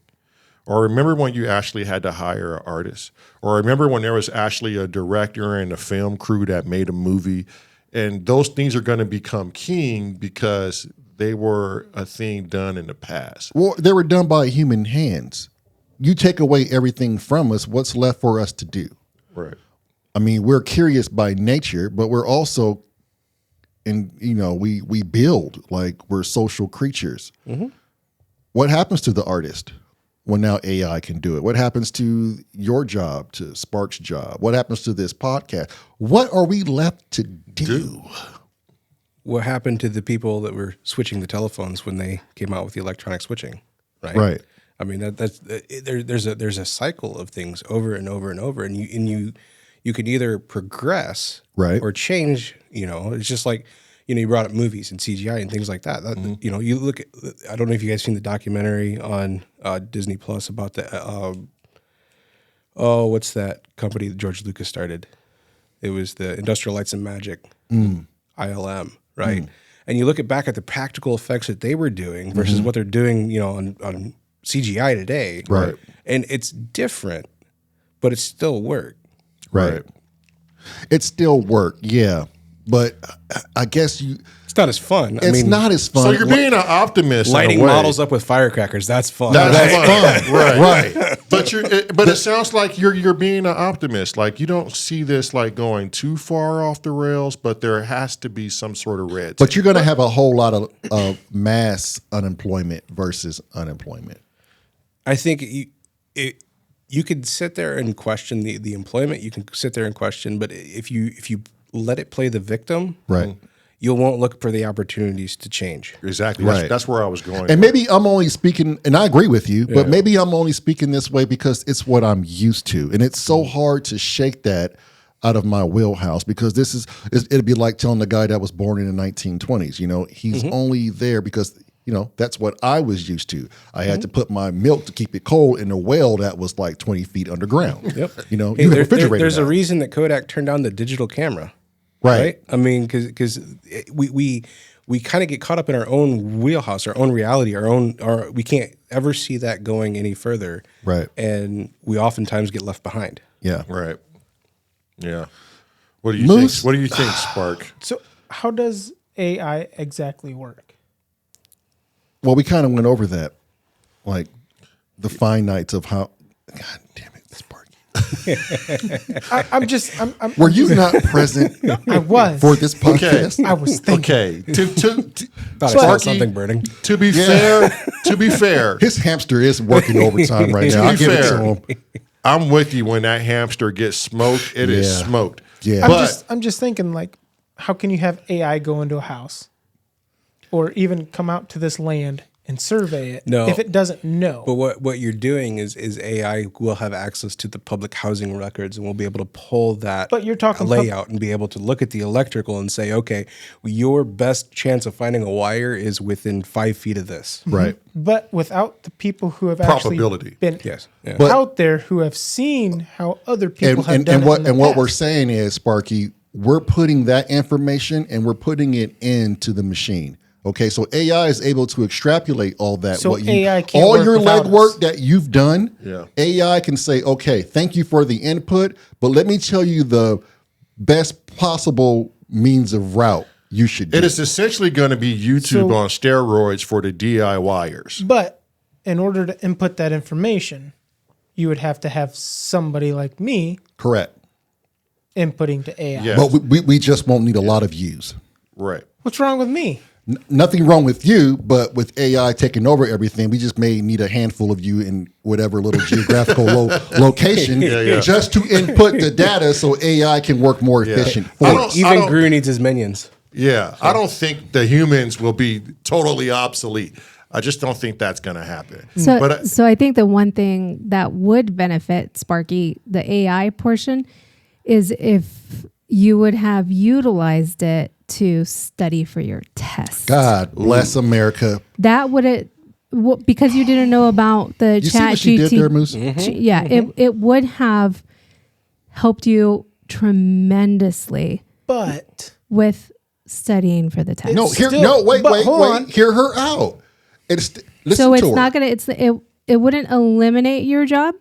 [SPEAKER 2] Or remember when you actually had to hire an artist? Or remember when there was actually a director and a film crew that made a movie? And those things are going to become king because they were a thing done in the past.
[SPEAKER 3] Well, they were done by human hands. You take away everything from us, what's left for us to do?
[SPEAKER 2] Right.
[SPEAKER 3] I mean, we're curious by nature, but we're also, we build, like we're social creatures. What happens to the artist when now AI can do it? What happens to your job, to Spark's job? What happens to this podcast? What are we left to do?
[SPEAKER 1] What happened to the people that were switching the telephones when they came out with the electronic switching?
[SPEAKER 3] Right.
[SPEAKER 1] I mean, there's a cycle of things over and over and over, and you can either progress or change. You know, it's just like, you brought up movies and CGI and things like that. You look at, I don't know if you guys seen the documentary on Disney Plus about the what's that company that George Lucas started? It was the Industrial Lights and Magic, ILM, right? And you look back at the practical effects that they were doing versus what they're doing, on CGI today.
[SPEAKER 3] Right.
[SPEAKER 1] And it's different, but it's still work.
[SPEAKER 3] Right. It's still work, yeah. But I guess
[SPEAKER 1] it's not as fun.
[SPEAKER 3] It's not as fun.
[SPEAKER 2] So you're being an optimist.
[SPEAKER 1] Lighting
[SPEAKER 2] in a way.
[SPEAKER 1] models up with firecrackers, that's fun.
[SPEAKER 2] That's fun. Right.
[SPEAKER 3] Right.
[SPEAKER 2] But it sounds like you're being an optimist. Like you don't see this like going too far off the rails, but there has to be some sort of red.
[SPEAKER 3] But you're going to have a whole lot of mass unemployment versus unemployment.
[SPEAKER 1] I think you could sit there and question the employment. You can sit there and question, but if you let it play the victim,
[SPEAKER 3] right,
[SPEAKER 1] you won't look for the opportunities to change.
[SPEAKER 2] Exactly.
[SPEAKER 3] Right.
[SPEAKER 2] That's where I was going.
[SPEAKER 3] And maybe I'm only speaking, and I agree with you, but maybe I'm only speaking this way because it's what I'm used to, and it's so hard to shake that out of my wheelhouse because it'd be like telling the guy that was born in the 1920s. He's only there because. That's what I was used to. I had to put my milk to keep it cold in a well that was like 20 feet underground.
[SPEAKER 1] Yep.
[SPEAKER 3] You have a refrigerator.
[SPEAKER 1] There's
[SPEAKER 3] now.
[SPEAKER 1] a reason that Kodak turned down the digital camera.
[SPEAKER 3] Right.
[SPEAKER 1] I mean, because we kind of get caught up in our own wheelhouse, our own reality, we can't ever see that going any further.
[SPEAKER 3] Right.
[SPEAKER 1] And we oftentimes get left behind.
[SPEAKER 3] Yeah.
[SPEAKER 2] Right. Yeah. What do you think? What do you think, Spark?
[SPEAKER 5] So how does AI exactly work?
[SPEAKER 3] Well, we kind of went over that, like the finites of how. God damn it, Sparky.
[SPEAKER 5] I'm
[SPEAKER 3] Were you not present?
[SPEAKER 5] I was
[SPEAKER 3] for this podcast.
[SPEAKER 5] I was thinking.
[SPEAKER 2] Okay.
[SPEAKER 1] Thought I saw something burning.
[SPEAKER 2] To be fair,
[SPEAKER 3] his hamster is working overtime right now. I'll give it to him.
[SPEAKER 2] I'm with you. When that hamster gets smoked, it is smoked.
[SPEAKER 3] Yeah.
[SPEAKER 5] I'm just thinking, like, how can you have AI go into a house or even come out to this land and survey it
[SPEAKER 1] No.
[SPEAKER 5] if it doesn't know.
[SPEAKER 1] But what you're doing is AI will have access to the public housing records and will be able to pull that
[SPEAKER 5] But you're talking
[SPEAKER 1] layout and be able to look at the electrical and say, okay, your best chance of finding a wire is within 5 feet of this.
[SPEAKER 3] Right.
[SPEAKER 5] But without the people who have
[SPEAKER 2] Probability.
[SPEAKER 5] actually been
[SPEAKER 1] Yes. Yeah.
[SPEAKER 3] But-
[SPEAKER 5] out there who have seen how other people have
[SPEAKER 3] And
[SPEAKER 5] done
[SPEAKER 3] what
[SPEAKER 5] it in the
[SPEAKER 3] what we're
[SPEAKER 5] past.
[SPEAKER 3] saying is, Sparky, we're putting that information and we're putting it into the machine. Okay, so AI is able to extrapolate all that.
[SPEAKER 5] So AI can't
[SPEAKER 3] all
[SPEAKER 5] work
[SPEAKER 3] your
[SPEAKER 5] without
[SPEAKER 3] legwork
[SPEAKER 5] us.
[SPEAKER 3] that you've done.
[SPEAKER 2] Yeah.
[SPEAKER 3] AI can say, okay, thank you for the input, but let me tell you the best possible means of route you should do.
[SPEAKER 2] It is essentially going to be YouTube
[SPEAKER 5] So-
[SPEAKER 2] on steroids for the DIYers.
[SPEAKER 5] But in order to input that information, you would have to have somebody like me
[SPEAKER 3] Correct.
[SPEAKER 5] inputting to AI.
[SPEAKER 2] Yeah.
[SPEAKER 3] But we just won't need a lot of views.
[SPEAKER 2] Right.
[SPEAKER 5] What's wrong with me?
[SPEAKER 3] Nothing wrong with you, but with AI taking over everything, we just may need a handful of you in whatever little geographical location just to input the data so AI can work more efficient.
[SPEAKER 2] I
[SPEAKER 3] For
[SPEAKER 2] don't-
[SPEAKER 3] us.
[SPEAKER 1] Even Gru needs his minions.
[SPEAKER 2] Yeah. I don't think the humans will be totally obsolete. I just don't think that's going to happen.
[SPEAKER 4] So,
[SPEAKER 2] But
[SPEAKER 4] so I think the one thing that would benefit Sparky, the AI portion, is if you would have utilized it to study for your test.
[SPEAKER 3] God bless America.
[SPEAKER 4] That would it because you didn't know about the
[SPEAKER 3] You see
[SPEAKER 4] chat
[SPEAKER 3] what she did there, Moose?
[SPEAKER 4] Yeah, it would have helped you tremendously
[SPEAKER 5] But
[SPEAKER 4] with studying for the test.
[SPEAKER 3] No,
[SPEAKER 5] Still,
[SPEAKER 3] wait,
[SPEAKER 5] but hold on.
[SPEAKER 3] hear her out. Listen
[SPEAKER 4] So it's
[SPEAKER 3] to her.
[SPEAKER 4] not gonna. It wouldn't eliminate your job,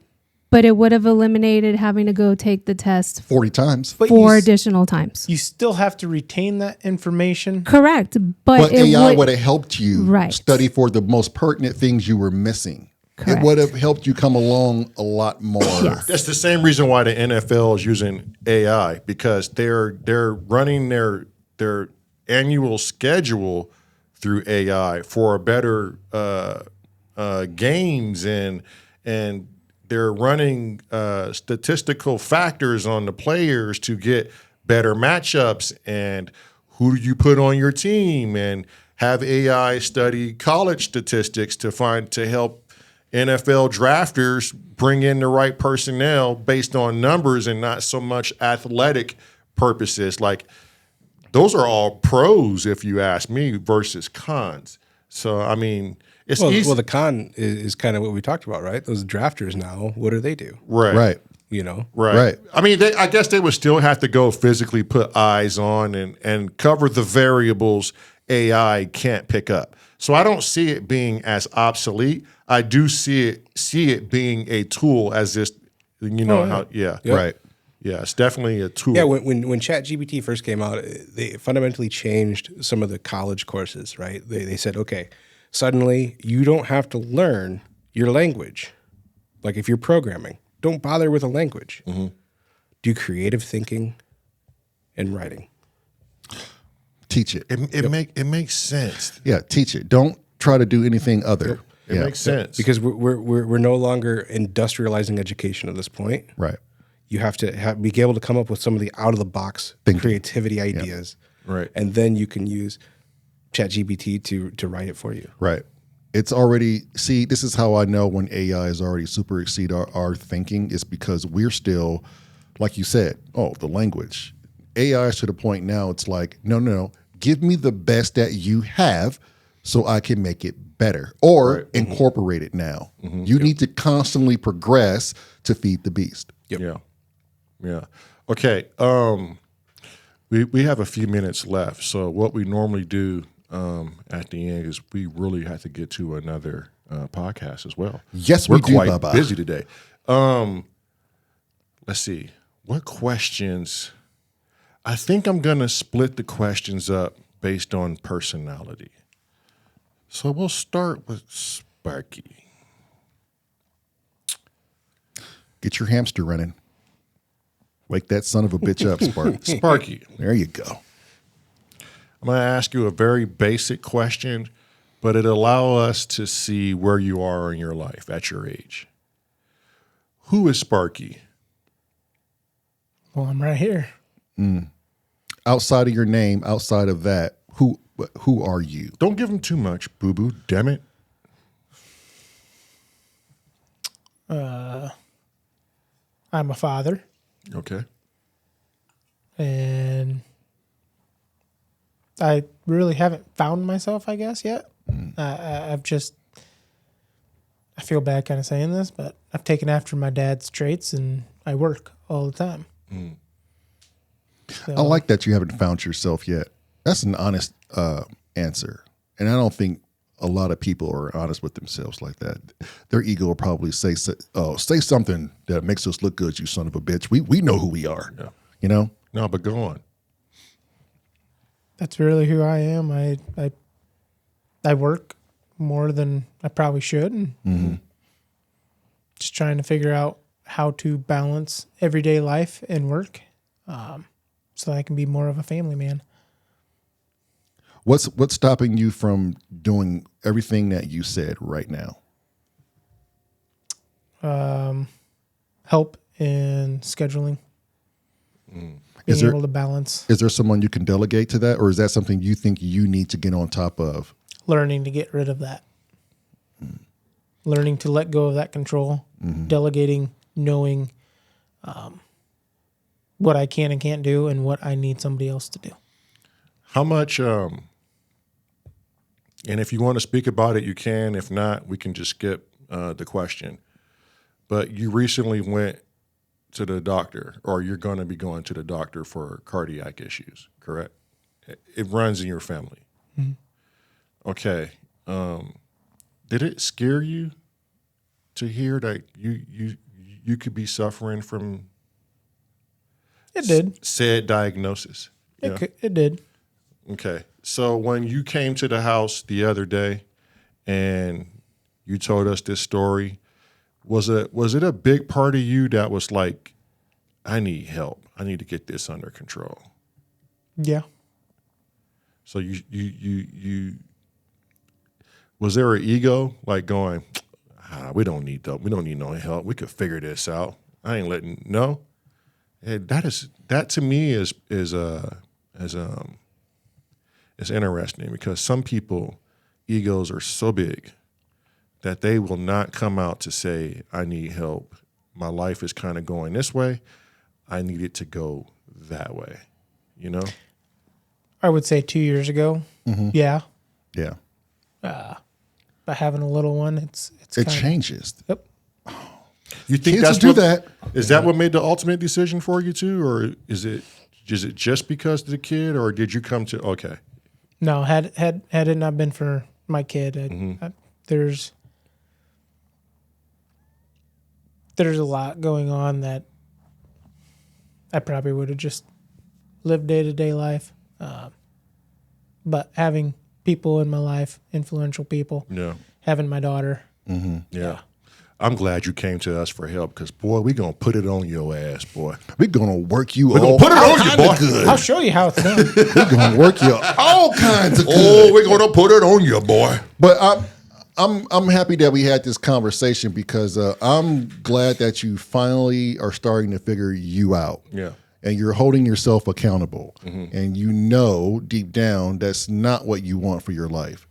[SPEAKER 4] but it would have eliminated having to go take the test
[SPEAKER 3] 40 times.
[SPEAKER 5] but
[SPEAKER 4] four
[SPEAKER 5] you,
[SPEAKER 4] additional times.
[SPEAKER 5] you still have to retain that information.
[SPEAKER 4] Correct,
[SPEAKER 3] But
[SPEAKER 4] it
[SPEAKER 3] AI would have helped you
[SPEAKER 4] Right.
[SPEAKER 3] study for the most pertinent things you were missing.
[SPEAKER 4] Correct.
[SPEAKER 3] It would have helped you come along a lot more.
[SPEAKER 4] Yes.
[SPEAKER 2] that's the same reason why the NFL is using AI, because they're running their annual schedule through AI for better games, and they're running statistical factors on the players to get better matchups, and who do you put on your team, and have AI study college statistics to help NFL drafters bring in the right personnel based on numbers and not so much athletic purposes. Like, those are all pros, if you ask me, versus cons. So, I mean, it's easy.
[SPEAKER 1] Well, the con is kind of what we talked about, right? Those drafters now, what do they do?
[SPEAKER 2] right.
[SPEAKER 3] Right.
[SPEAKER 1] You know?
[SPEAKER 2] Right. I mean, I guess they would still have to go physically put eyes on and cover the variables AI can't pick up. So I don't see it being as obsolete. I do see it being a tool, as this,
[SPEAKER 3] Right.
[SPEAKER 2] Yeah, it's definitely a tool.
[SPEAKER 1] Yeah, when ChatGPT first came out, they fundamentally changed some of the college courses, right? They said, okay, suddenly you don't have to learn your language. Like if you're programming, don't bother with a language. Do creative thinking and writing.
[SPEAKER 3] Teach it.
[SPEAKER 2] It makes sense.
[SPEAKER 3] Yeah, teach it. Don't try to do anything other.
[SPEAKER 2] It makes sense.
[SPEAKER 1] Because we're no longer industrializing education at this point.
[SPEAKER 3] Right.
[SPEAKER 1] You have to be able to come up with some of the out of the box creativity ideas,
[SPEAKER 2] Right.
[SPEAKER 1] And then you can use ChatGPT to write it for you.
[SPEAKER 3] Right. It's already, see, this is how I know when AI is already super exceed our thinking, is because we're still, like you said, the language. AI is to the point now, it's like, no, give me the best that you have so I can make it better or incorporate it now. You need to constantly progress to feed the beast.
[SPEAKER 2] Yeah. Okay. We have a few minutes left. So what we normally do at the end is we really have to get to another podcast as well.
[SPEAKER 3] Yes,
[SPEAKER 2] We're
[SPEAKER 3] we do,
[SPEAKER 2] quite
[SPEAKER 3] Baba.
[SPEAKER 2] busy today. Let's see. What questions? I think I'm going to split the questions up based on personality. So we'll start with Sparky.
[SPEAKER 3] Get your hamster running. Wake that son of a bitch up, Spark.
[SPEAKER 2] Sparky.
[SPEAKER 3] There you go.
[SPEAKER 2] I'm going to ask you a very basic question, but it allow us to see where you are in your life at your age. Who is Sparky?
[SPEAKER 5] Well, I'm right here.
[SPEAKER 3] Outside of your name, outside of that, who are you?
[SPEAKER 2] Don't give him too much, boo-boo. Damn it.
[SPEAKER 5] I'm a father,
[SPEAKER 2] Okay.
[SPEAKER 5] and I really haven't found myself, I guess, yet. I've just, I feel bad kind of saying this, but I've taken after my dad's traits, and I work all the time. So,
[SPEAKER 3] I like that you haven't found yourself yet. That's an honest answer. And I don't think a lot of people are honest with themselves like that. Their ego will probably say something that makes us look good, you son of a bitch. We know who we are, you know?
[SPEAKER 2] No, but go on.
[SPEAKER 5] that's really who I am. I work more than I probably should, and just trying to figure out how to balance everyday life and work, so I can be more of a family man.
[SPEAKER 3] What's stopping you from doing everything that you said right now?
[SPEAKER 5] Help in scheduling,
[SPEAKER 3] Is
[SPEAKER 5] being
[SPEAKER 3] there-
[SPEAKER 5] able to balance,
[SPEAKER 3] Is there someone you can delegate to that, or is that something you think you need to get on top of?
[SPEAKER 5] learning to get rid of that, learning to let go of that control, delegating, knowing what I can and can't do and what I need somebody else to do.
[SPEAKER 2] How much, and if you want to speak about it, you can. If not, we can just skip the question. But you recently went to the doctor, or you're going to be going to the doctor for cardiac issues, correct? It runs in your family. Okay. Did it scare you to hear that you could be suffering from
[SPEAKER 5] It did.
[SPEAKER 2] said diagnosis? Yeah.
[SPEAKER 5] It did.
[SPEAKER 2] Okay. So when you came to the house the other day and you told us this story, was it a big part of you that was like, I need help. I need to get this under control?
[SPEAKER 5] Yeah.
[SPEAKER 2] So you was there an ego like going, we don't need no help. We could figure this out. I ain't letting no. And that to me is interesting, because some people egos are so big that they will not come out to say, I need help. My life is kind of going this way. I need it to go that way. You know?
[SPEAKER 5] I would say 2 years ago. Yeah.
[SPEAKER 3] Yeah.
[SPEAKER 5] But having a little one, it
[SPEAKER 3] Changes.
[SPEAKER 5] Yep.
[SPEAKER 2] You think
[SPEAKER 3] Kids
[SPEAKER 2] that's
[SPEAKER 3] will do
[SPEAKER 2] what,
[SPEAKER 3] that.
[SPEAKER 2] Is that what made the ultimate decision for you too, or is it just because of the kid, or did you come to okay?
[SPEAKER 5] No, had it not been for my kid, there's a lot going on that I probably would have just lived day-to-day life. But having people in my life, influential people,
[SPEAKER 2] Yeah,
[SPEAKER 5] having my daughter.
[SPEAKER 2] yeah. I'm glad you came to us for help, because boy, we gonna put it on your ass, boy.
[SPEAKER 3] We're gonna work you
[SPEAKER 2] We're gonna
[SPEAKER 3] all
[SPEAKER 2] put it on you,
[SPEAKER 3] kinda
[SPEAKER 2] boy.
[SPEAKER 3] good.
[SPEAKER 5] I'll show you how it's done.
[SPEAKER 3] We're gonna work you all kinds of good.
[SPEAKER 2] Oh, we're gonna put it on you, boy.
[SPEAKER 3] But I'm happy that we had this conversation, because I'm glad that you finally are starting to figure you out.
[SPEAKER 2] Yeah.
[SPEAKER 3] And you're holding yourself accountable. And you know deep down that's not what you want for your life.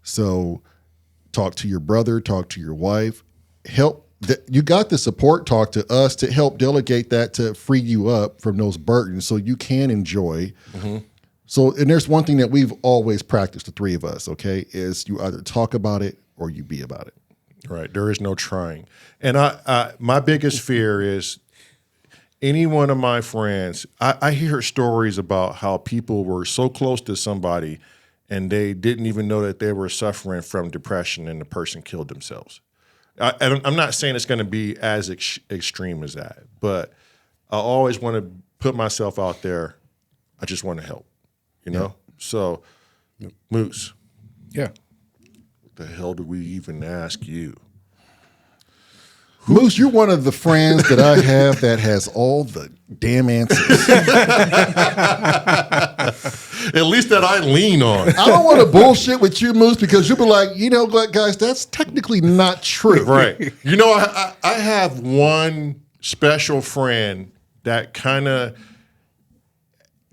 [SPEAKER 3] So talk to your brother, talk to your wife, help. You got the support, talk to us to help delegate that, to free you up from those burdens so you can enjoy. So, and there's one thing that we've always practiced, the three of us, okay, is you either talk about it or you be about it.
[SPEAKER 2] Right. There is no trying. And my biggest fear is any one of my friends, I hear stories about how people were so close to somebody and they didn't even know that they were suffering from depression, and the person killed themselves. I'm not saying it's going to be as extreme as that, but I always want to put myself out there. I just want to help, you know? So, Moose,
[SPEAKER 1] Yeah.
[SPEAKER 2] what the hell do we even ask you?
[SPEAKER 3] Moose, you're one of the friends that I have that has all the damn answers.
[SPEAKER 2] At least that I lean on.
[SPEAKER 3] I don't want to bullshit with you, Moose, because you'll be like, you know what, guys, that's technically not true.
[SPEAKER 2] Right. You know, I have one special friend that kind of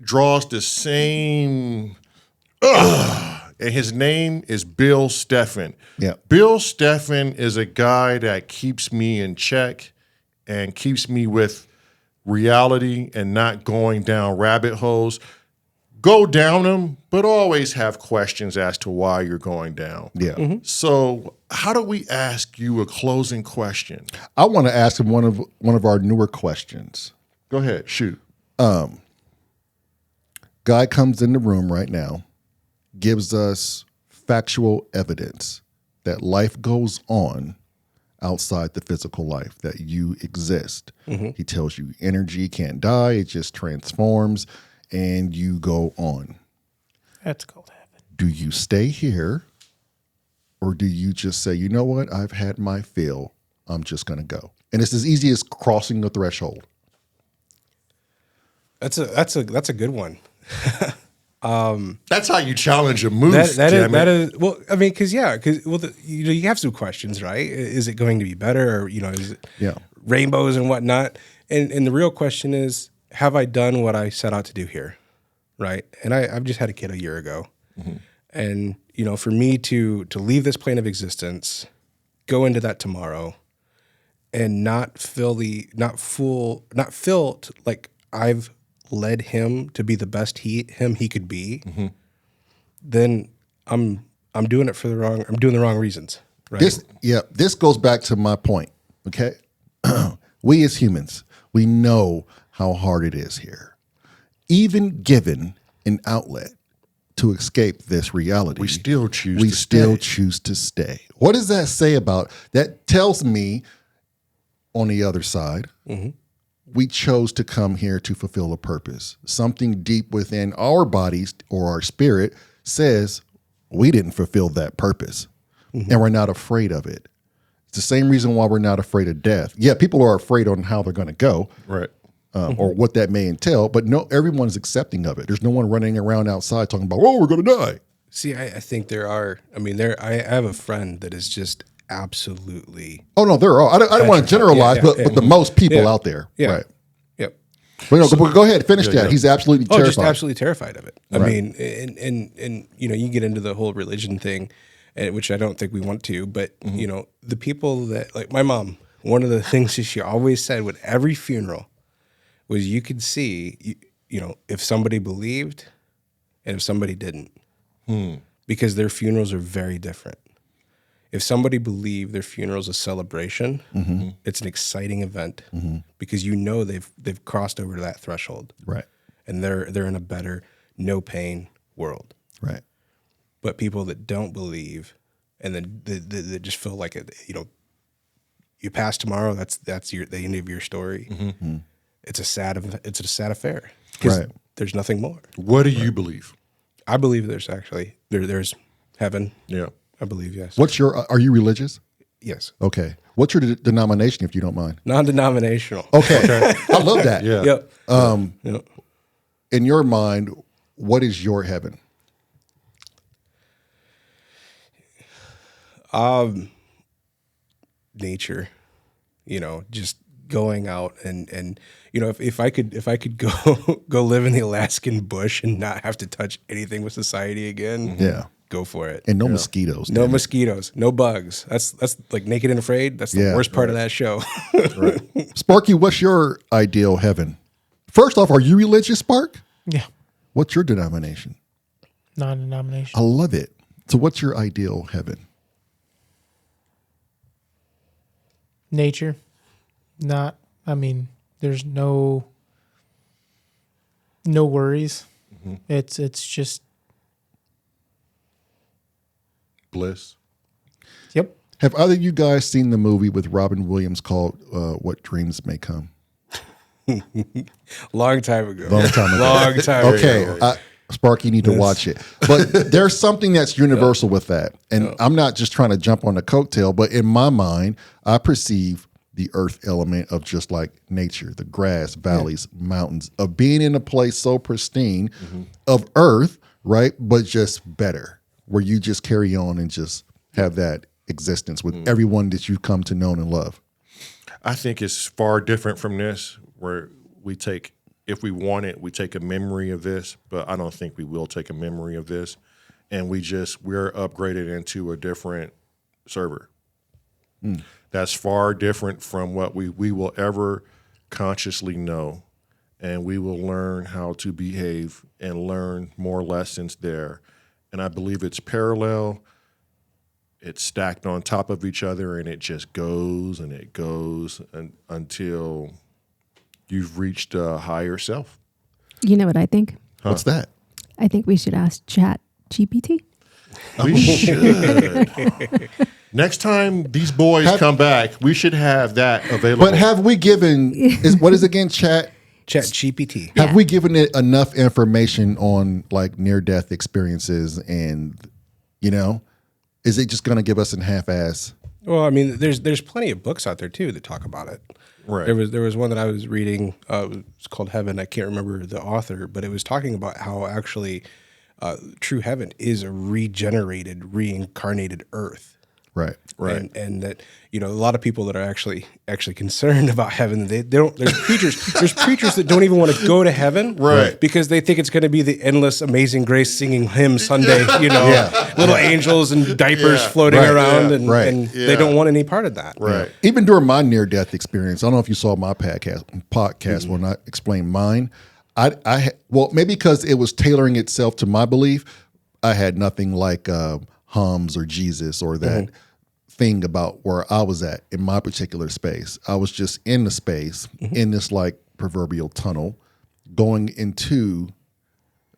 [SPEAKER 2] draws the same and his name is Bill Steffen.
[SPEAKER 3] Yeah.
[SPEAKER 2] Bill Steffen is a guy that keeps me in check and keeps me with reality and not going down rabbit holes. Go down them, but always have questions as to why you're going down.
[SPEAKER 3] Yeah.
[SPEAKER 2] So how do we ask you a closing question?
[SPEAKER 3] I want to ask him one of our newer questions.
[SPEAKER 2] Go ahead, shoot.
[SPEAKER 3] Guy comes in the room right now, gives us factual evidence that life goes on outside the physical life, that you exist. He tells you energy can't die, it just transforms, and you go on.
[SPEAKER 5] That's called heaven.
[SPEAKER 3] Do you stay here, or do you just say, you know what, I've had my fill, I'm just going to go? And it's as easy as crossing the threshold.
[SPEAKER 1] That's a good one.
[SPEAKER 2] That's how you challenge a moose.
[SPEAKER 1] That is well. I mean, because you have some questions, right? Is it going to be better, or is it rainbows and whatnot? And the real question is, have I done what I set out to do here, right? And I've just had a kid a year ago, and for me to leave this plane of existence, go into that tomorrow, and not feel like I've led him to be the best he could be, then I'm doing it I'm doing the wrong reasons. Right.
[SPEAKER 3] This goes back to my point. Okay. We as humans, we know how hard it is here. Even given an outlet to escape this reality,
[SPEAKER 2] we still choose
[SPEAKER 3] to stay. What does that say about that? Tells me on the other side, we chose to come here to fulfill a purpose. Something deep within our bodies or our spirit says we didn't fulfill that purpose, and we're not afraid of it. It's the same reason why we're not afraid of death. Yeah, people are afraid on how they're going to go,
[SPEAKER 2] right,
[SPEAKER 3] or what that may entail, but no, everyone's accepting of it. There's no one running around outside talking about, oh, we're going to die.
[SPEAKER 1] See, I think there are. I mean, I have a friend that is just absolutely.
[SPEAKER 3] Oh no, there are. I don't want to generalize, but the most people out there, right?
[SPEAKER 1] Yep.
[SPEAKER 3] But go ahead, finish that. He's absolutely terrified.
[SPEAKER 1] Just absolutely terrified of it. I mean, and you get into the whole religion thing, which I don't think we want to. But the people that, like my mom, one of the things that she always said with every funeral was, you could see, if somebody believed and if somebody didn't, because their funerals are very different. If somebody believed their funeral's a celebration, it's an exciting event because they've crossed over to that threshold,
[SPEAKER 3] right?
[SPEAKER 1] And they're in a better, no pain world,
[SPEAKER 3] right?
[SPEAKER 1] But people that don't believe, and then they just feel like you pass tomorrow. That's the end of your story. It's a sad affair because there's nothing more.
[SPEAKER 2] What do you believe?
[SPEAKER 1] I believe there's heaven.
[SPEAKER 2] Yeah.
[SPEAKER 1] I believe, yes.
[SPEAKER 3] Are you religious?
[SPEAKER 1] Yes.
[SPEAKER 3] Okay. What's your denomination, if you don't mind?
[SPEAKER 1] Non-denominational.
[SPEAKER 3] Okay. I love that.
[SPEAKER 2] Yeah.
[SPEAKER 1] Yep.
[SPEAKER 3] In your mind, what is your heaven?
[SPEAKER 1] Nature, just going out and if I could go live in the Alaskan bush and not have to touch anything with society again. Go for it.
[SPEAKER 3] And no mosquitoes.
[SPEAKER 1] No mosquitoes. No bugs. That's like Naked and Afraid. That's the worst part of that show.
[SPEAKER 3] Sparky, what's your ideal heaven? First off, are you religious, Spark?
[SPEAKER 5] Yeah.
[SPEAKER 3] What's your denomination?
[SPEAKER 5] Non-denomination.
[SPEAKER 3] I love it. So what's your ideal heaven?
[SPEAKER 5] Nature. There's no worries. It's just
[SPEAKER 2] bliss.
[SPEAKER 5] Yep.
[SPEAKER 3] Have either of you guys seen the movie with Robin Williams called What Dreams May Come?
[SPEAKER 1] Long time ago.
[SPEAKER 3] Okay. Sparky, you need to watch it. But there's something that's universal with that. And I'm not just trying to jump on the coattail, but in my mind, I perceive the earth element of just like nature, the grass, valleys, mountains, of being in a place so pristine of earth, right? But just better, where you just carry on and just have that existence with everyone that you've come to know and love.
[SPEAKER 2] I think it's far different from this, where we take, if we want it, we take a memory of this, but I don't think we will take a memory of this. and we're upgraded into a different server. That's far different from what we will ever consciously know, and we will learn how to behave and learn more lessons there. And I believe it's parallel. It's stacked on top of each other, and it just goes and it goes until you've reached a higher self.
[SPEAKER 4] You know what I think?
[SPEAKER 3] What's that?
[SPEAKER 4] I think we should ask Chat GPT.
[SPEAKER 2] We should. Next time these boys come back, we should have that available.
[SPEAKER 3] But have we given, what is again, Chat
[SPEAKER 1] GPT.
[SPEAKER 3] Have we given it enough information on like near-death experiences and, is it just going to give us an half-ass?
[SPEAKER 1] Well, I mean, there's plenty of books out there too that talk about it.
[SPEAKER 2] Right.
[SPEAKER 1] There was one that I was reading. It's called Heaven. I can't remember the author, but it was talking about how actually true heaven is a regenerated, reincarnated Earth.
[SPEAKER 3] Right.
[SPEAKER 2] Right.
[SPEAKER 1] And that, a lot of people that are actually concerned about heaven, they don't, there's preachers that don't even want to go to heaven.
[SPEAKER 2] Right.
[SPEAKER 1] Because they think it's going to be the endless Amazing Grace singing hymn Sunday, little angels and diapers floating around and they don't want any part of that.
[SPEAKER 2] Right.
[SPEAKER 3] Even during my near-death experience, I don't know if you saw my podcast when I explained mine. Maybe because it was tailoring itself to my belief, I had nothing like hums or Jesus or that thing about where I was at in my particular space. I was just in the space, in this like proverbial tunnel, going into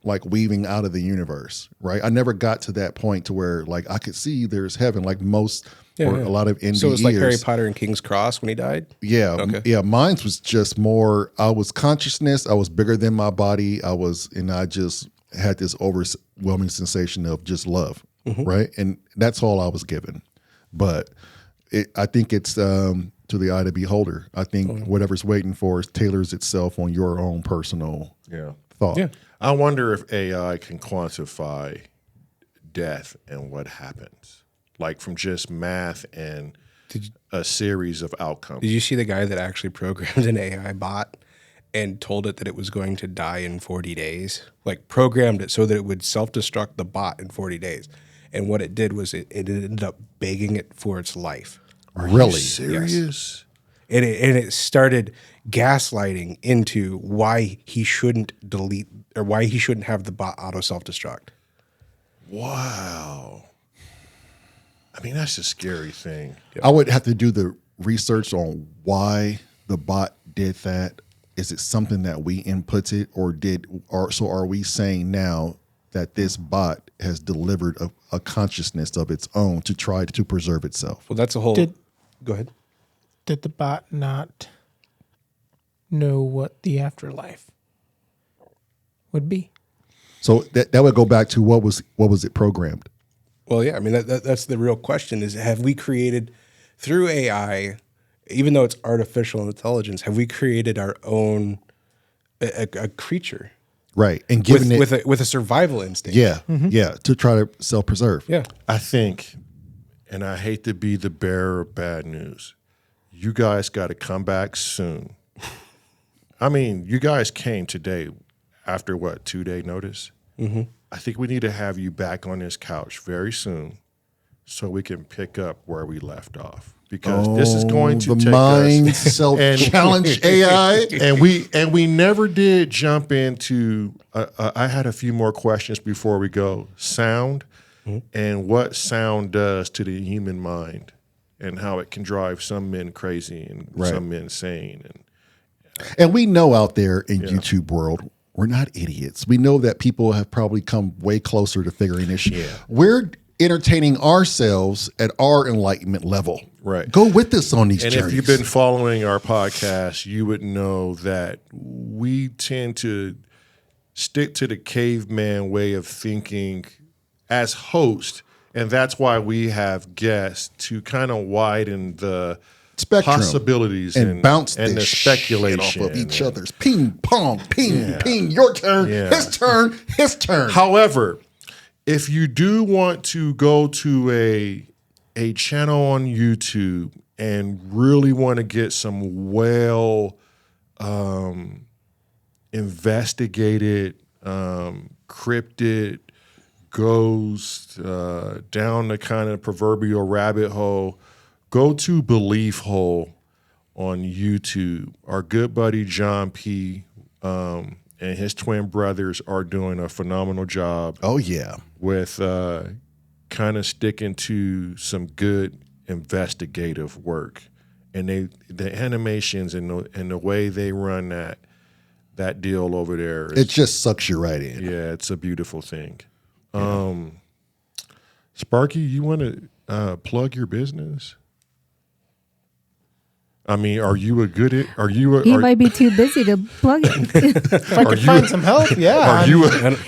[SPEAKER 3] like weaving out of the universe, right? I never got to that point to where like I could see there's heaven like most or a lot of NDEs.
[SPEAKER 1] So it's like Harry Potter and King's Cross when he died?
[SPEAKER 3] Yeah.
[SPEAKER 1] Okay.
[SPEAKER 3] Yeah. Mine was just more, I was consciousness. I was bigger than my body. And I just had this overwhelming sensation of just love. Right. And that's all I was given. But I think it's to the eye of the beholder. I think whatever's waiting for us tailors itself on your own personal thought.
[SPEAKER 1] Yeah.
[SPEAKER 2] I wonder if AI can quantify death and what happens, like from just math and a series of outcomes.
[SPEAKER 1] Did you see the guy that actually programmed an AI bot and told it that it was going to die in 40 days? Like programmed it so that it would self-destruct the bot in 40 days. And what it did was it ended up begging it for its life.
[SPEAKER 2] Are
[SPEAKER 3] Really?
[SPEAKER 2] you serious?
[SPEAKER 1] And it started gaslighting into why he shouldn't delete or why he shouldn't have the bot auto self-destruct.
[SPEAKER 2] Wow. I mean, that's a scary thing.
[SPEAKER 3] I would have to do the research on why the bot did that. Is it something that we inputted so are we saying now that this bot has delivered a consciousness of its own to try to preserve itself?
[SPEAKER 1] Well, that's a whole... Go ahead.
[SPEAKER 5] Did the bot not know what the afterlife would be?
[SPEAKER 3] So that would go back to what was it programmed?
[SPEAKER 1] Well, yeah. I mean, that's the real question is, have we created, through AI, even though it's artificial intelligence, have we created our own, a creature?
[SPEAKER 3] Right. And given
[SPEAKER 1] with a survival instinct.
[SPEAKER 3] Yeah. Yeah. To try to self-preserve.
[SPEAKER 1] Yeah.
[SPEAKER 2] I think, and I hate to be the bearer of bad news, you guys got to come back soon. I mean, you guys came today after what, 2-day notice? I think we need to have you back on this couch very soon so we can pick up where we left off. Because this is going to take
[SPEAKER 3] mind
[SPEAKER 2] us
[SPEAKER 3] self-challenge AI.
[SPEAKER 2] and we never did jump into I had a few more questions before we go. Sound and what sound does to the human mind and how it can drive some men crazy and some men sane.
[SPEAKER 3] And we know out there in YouTube world, we're not idiots. We know that people have probably come way closer to figuring this shit. We're entertaining ourselves at our enlightenment level.
[SPEAKER 2] Right.
[SPEAKER 3] Go with us on these
[SPEAKER 2] And
[SPEAKER 3] journeys.
[SPEAKER 2] if you've been following our podcast, you would know that we tend to stick to the caveman way of thinking as host, and that's why we have guests to kind of widen the
[SPEAKER 3] spectrum
[SPEAKER 2] possibilities
[SPEAKER 3] and bounce
[SPEAKER 2] and the speculation
[SPEAKER 3] off of each other's ping pong, ping, your turn, his turn.
[SPEAKER 2] However, if you do want to go to a channel on YouTube and really want to get some investigated, cryptid, goes down the kind of proverbial rabbit hole, go to Belief Hole on YouTube. Our good buddy John P. And his twin brothers are doing a phenomenal job.
[SPEAKER 3] Oh yeah.
[SPEAKER 2] With kind of sticking to some good investigative work, and the animations and the way they run that deal over there.
[SPEAKER 3] It just sucks you right in.
[SPEAKER 2] Yeah, it's a beautiful thing. Yeah. Sparky, you want to plug your business? I mean, are you a good?
[SPEAKER 4] He might be too busy to plug it.
[SPEAKER 5] If I could find some help, yeah.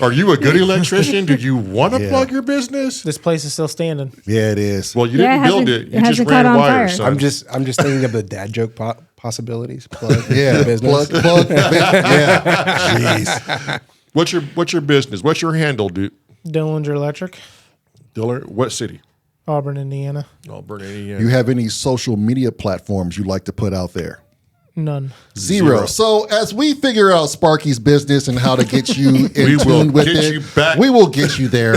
[SPEAKER 2] Are you a good electrician? Do you want to plug your business?
[SPEAKER 5] This place is still standing.
[SPEAKER 3] Yeah, it is.
[SPEAKER 2] Well, you didn't build it. You just
[SPEAKER 4] hasn't caught
[SPEAKER 2] ran
[SPEAKER 4] on
[SPEAKER 2] wires.
[SPEAKER 4] fire.
[SPEAKER 2] Son.
[SPEAKER 1] I'm just thinking of the dad joke possibilities. Plug
[SPEAKER 3] Yeah,
[SPEAKER 1] the business.
[SPEAKER 3] plug. Yeah, jeez.
[SPEAKER 2] What's your business? What's your handle, dude?
[SPEAKER 5] Dillinger Electric,
[SPEAKER 2] Diller, what city?
[SPEAKER 5] Auburn, Indiana.
[SPEAKER 2] Auburn, Indiana.
[SPEAKER 3] You have any social media platforms you'd like to put out there?
[SPEAKER 5] None.
[SPEAKER 3] Zero. So as we figure out Sparky's business and how to get you in
[SPEAKER 2] will
[SPEAKER 3] tune with
[SPEAKER 2] get
[SPEAKER 3] it,
[SPEAKER 2] you back.
[SPEAKER 3] we will get you there.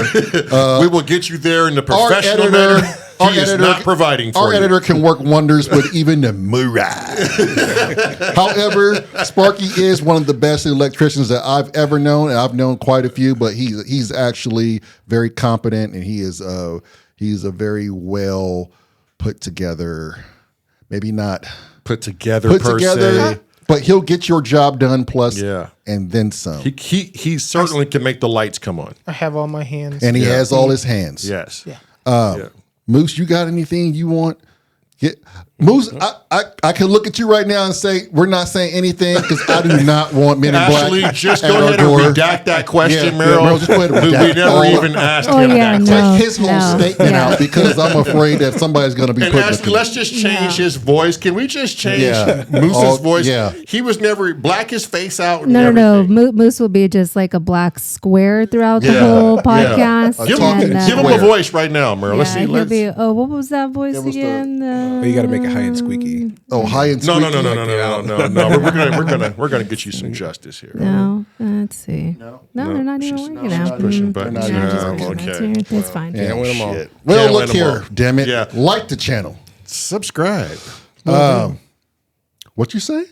[SPEAKER 2] We will get you there in the professional manner. He is not providing for
[SPEAKER 3] our
[SPEAKER 2] you.
[SPEAKER 3] editor can work wonders with even the Murai. However, Sparky is one of the best electricians that I've ever known, and I've known quite a few. But he's actually very competent, and he's a very well put together. Maybe not
[SPEAKER 2] put together per se.
[SPEAKER 3] but he'll get your job done. Plus,
[SPEAKER 2] Yeah.
[SPEAKER 3] and then some.
[SPEAKER 2] He certainly can make the lights come on.
[SPEAKER 5] I have all my hands.
[SPEAKER 3] And he has all his hands.
[SPEAKER 2] Yes.
[SPEAKER 5] Yeah.
[SPEAKER 3] Moose, you got anything you want? Moose, I can look at you right now and say we're not saying anything because I do not want Men in Black.
[SPEAKER 2] Actually, just
[SPEAKER 3] at
[SPEAKER 2] go
[SPEAKER 3] our
[SPEAKER 2] ahead and
[SPEAKER 3] door.
[SPEAKER 2] redact that question,
[SPEAKER 3] Yeah,
[SPEAKER 2] Meryl.
[SPEAKER 3] Meryl, just go ahead and
[SPEAKER 2] we
[SPEAKER 3] redact
[SPEAKER 2] never
[SPEAKER 3] all
[SPEAKER 2] even asked him that.
[SPEAKER 3] Take his whole
[SPEAKER 4] No.
[SPEAKER 3] statement
[SPEAKER 4] Yeah.
[SPEAKER 3] out because I'm afraid that somebody's going to be
[SPEAKER 2] And
[SPEAKER 3] putting
[SPEAKER 2] ask,
[SPEAKER 3] it.
[SPEAKER 2] let's just change his voice. Can we just change
[SPEAKER 3] Yeah.
[SPEAKER 2] Moose's voice?
[SPEAKER 3] Yeah.
[SPEAKER 2] He was never black his face out. And
[SPEAKER 4] No.
[SPEAKER 2] everything.
[SPEAKER 4] Moose will be just like a black square throughout the
[SPEAKER 2] Yeah.
[SPEAKER 4] whole
[SPEAKER 2] Yeah.
[SPEAKER 4] podcast.
[SPEAKER 2] Give
[SPEAKER 3] talking
[SPEAKER 2] him
[SPEAKER 3] square.
[SPEAKER 2] a voice right now, Meryl. Let's see.
[SPEAKER 4] he'll
[SPEAKER 2] Let's,
[SPEAKER 4] be. Oh, what was that voice
[SPEAKER 3] was the-
[SPEAKER 4] again?
[SPEAKER 1] Well, you got to make it high and squeaky.
[SPEAKER 3] Oh, high and
[SPEAKER 2] no.
[SPEAKER 3] squeaky.
[SPEAKER 2] We're gonna get you some justice here.
[SPEAKER 4] No, let's see. No, they're not even
[SPEAKER 2] she's
[SPEAKER 4] working
[SPEAKER 2] not
[SPEAKER 4] out.
[SPEAKER 2] pushing buttons.
[SPEAKER 3] They're not
[SPEAKER 2] No,
[SPEAKER 3] even
[SPEAKER 2] okay.
[SPEAKER 4] It's fine.
[SPEAKER 3] Yeah,
[SPEAKER 1] Can't win 'em all.
[SPEAKER 3] shit. Well,
[SPEAKER 2] Can't
[SPEAKER 3] look
[SPEAKER 2] win 'em
[SPEAKER 3] here,
[SPEAKER 2] all.
[SPEAKER 3] damn it.
[SPEAKER 2] Yeah.
[SPEAKER 3] Like the channel.
[SPEAKER 2] Subscribe.
[SPEAKER 3] What you say?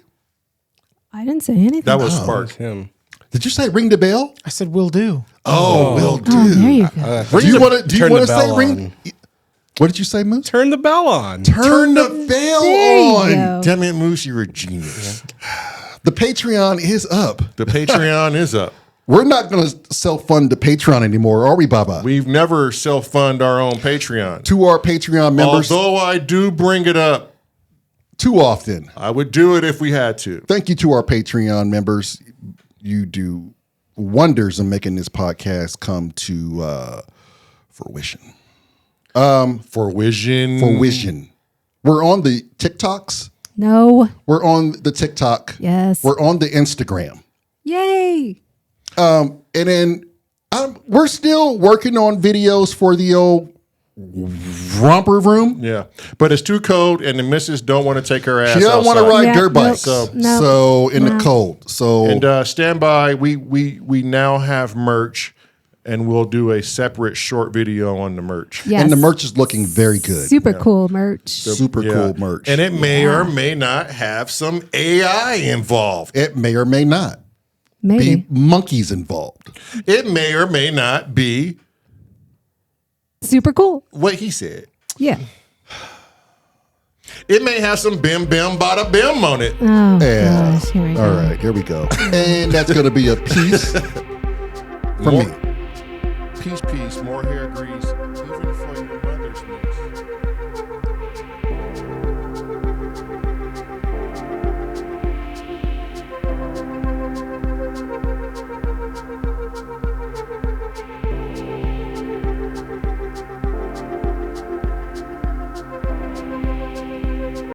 [SPEAKER 4] I didn't say anything.
[SPEAKER 2] That was
[SPEAKER 1] It's
[SPEAKER 2] Spark.
[SPEAKER 1] him.
[SPEAKER 3] Did you say ring the bell?
[SPEAKER 5] I said, will do.
[SPEAKER 3] Oh, will do.
[SPEAKER 4] Oh, there you go.
[SPEAKER 3] Do you want to
[SPEAKER 1] Turn the
[SPEAKER 3] say
[SPEAKER 1] bell
[SPEAKER 3] ring?
[SPEAKER 1] on.
[SPEAKER 3] What did you say, Moose?
[SPEAKER 1] Turn the bell on.
[SPEAKER 3] Turn the bell
[SPEAKER 4] There you
[SPEAKER 3] on.
[SPEAKER 4] go.
[SPEAKER 2] Damn it, Moose, you're a genius.
[SPEAKER 3] The Patreon is up.
[SPEAKER 2] The Patreon is up.
[SPEAKER 3] We're not going to self-fund the Patreon anymore, are we, Baba?
[SPEAKER 2] We've never self-fund our own Patreon.
[SPEAKER 3] To our Patreon members,
[SPEAKER 2] Although I do bring it up,
[SPEAKER 3] too often.
[SPEAKER 2] I would do it if we had to.
[SPEAKER 3] Thank you to our Patreon members. You do wonders in making this podcast come to fruition.
[SPEAKER 2] For Vision.
[SPEAKER 3] Fruition. We're on the TikToks.
[SPEAKER 4] No.
[SPEAKER 3] We're on the TikTok.
[SPEAKER 4] Yes.
[SPEAKER 3] We're on the Instagram.
[SPEAKER 4] Yay.
[SPEAKER 3] And then we're still working on videos for the old romper room.
[SPEAKER 2] Yeah. But it's too cold and the missus don't want to take her ass
[SPEAKER 3] She doesn't want to
[SPEAKER 2] outside.
[SPEAKER 3] ride
[SPEAKER 4] Yeah,
[SPEAKER 3] dirt bikes.
[SPEAKER 4] nope, nope,
[SPEAKER 3] So in the cold. So
[SPEAKER 2] And stand by. We now have merch and we'll do a separate short video on the merch.
[SPEAKER 4] Yes.
[SPEAKER 3] and the merch is looking very good.
[SPEAKER 4] Super cool merch.
[SPEAKER 3] Super
[SPEAKER 2] Yeah.
[SPEAKER 3] cool merch.
[SPEAKER 2] And it may or may not have some AI involved.
[SPEAKER 3] it may or may not
[SPEAKER 4] Maybe.
[SPEAKER 3] be monkeys involved.
[SPEAKER 2] It may or may not be
[SPEAKER 4] Super cool.
[SPEAKER 2] what he said.
[SPEAKER 4] Yeah.
[SPEAKER 2] It may have some bim bim bada bim on it.
[SPEAKER 4] Oh,
[SPEAKER 3] Yeah.
[SPEAKER 4] gosh. Here we go.
[SPEAKER 3] All right, here we go. And that's going to be a piece from me.
[SPEAKER 2] Peace, peace.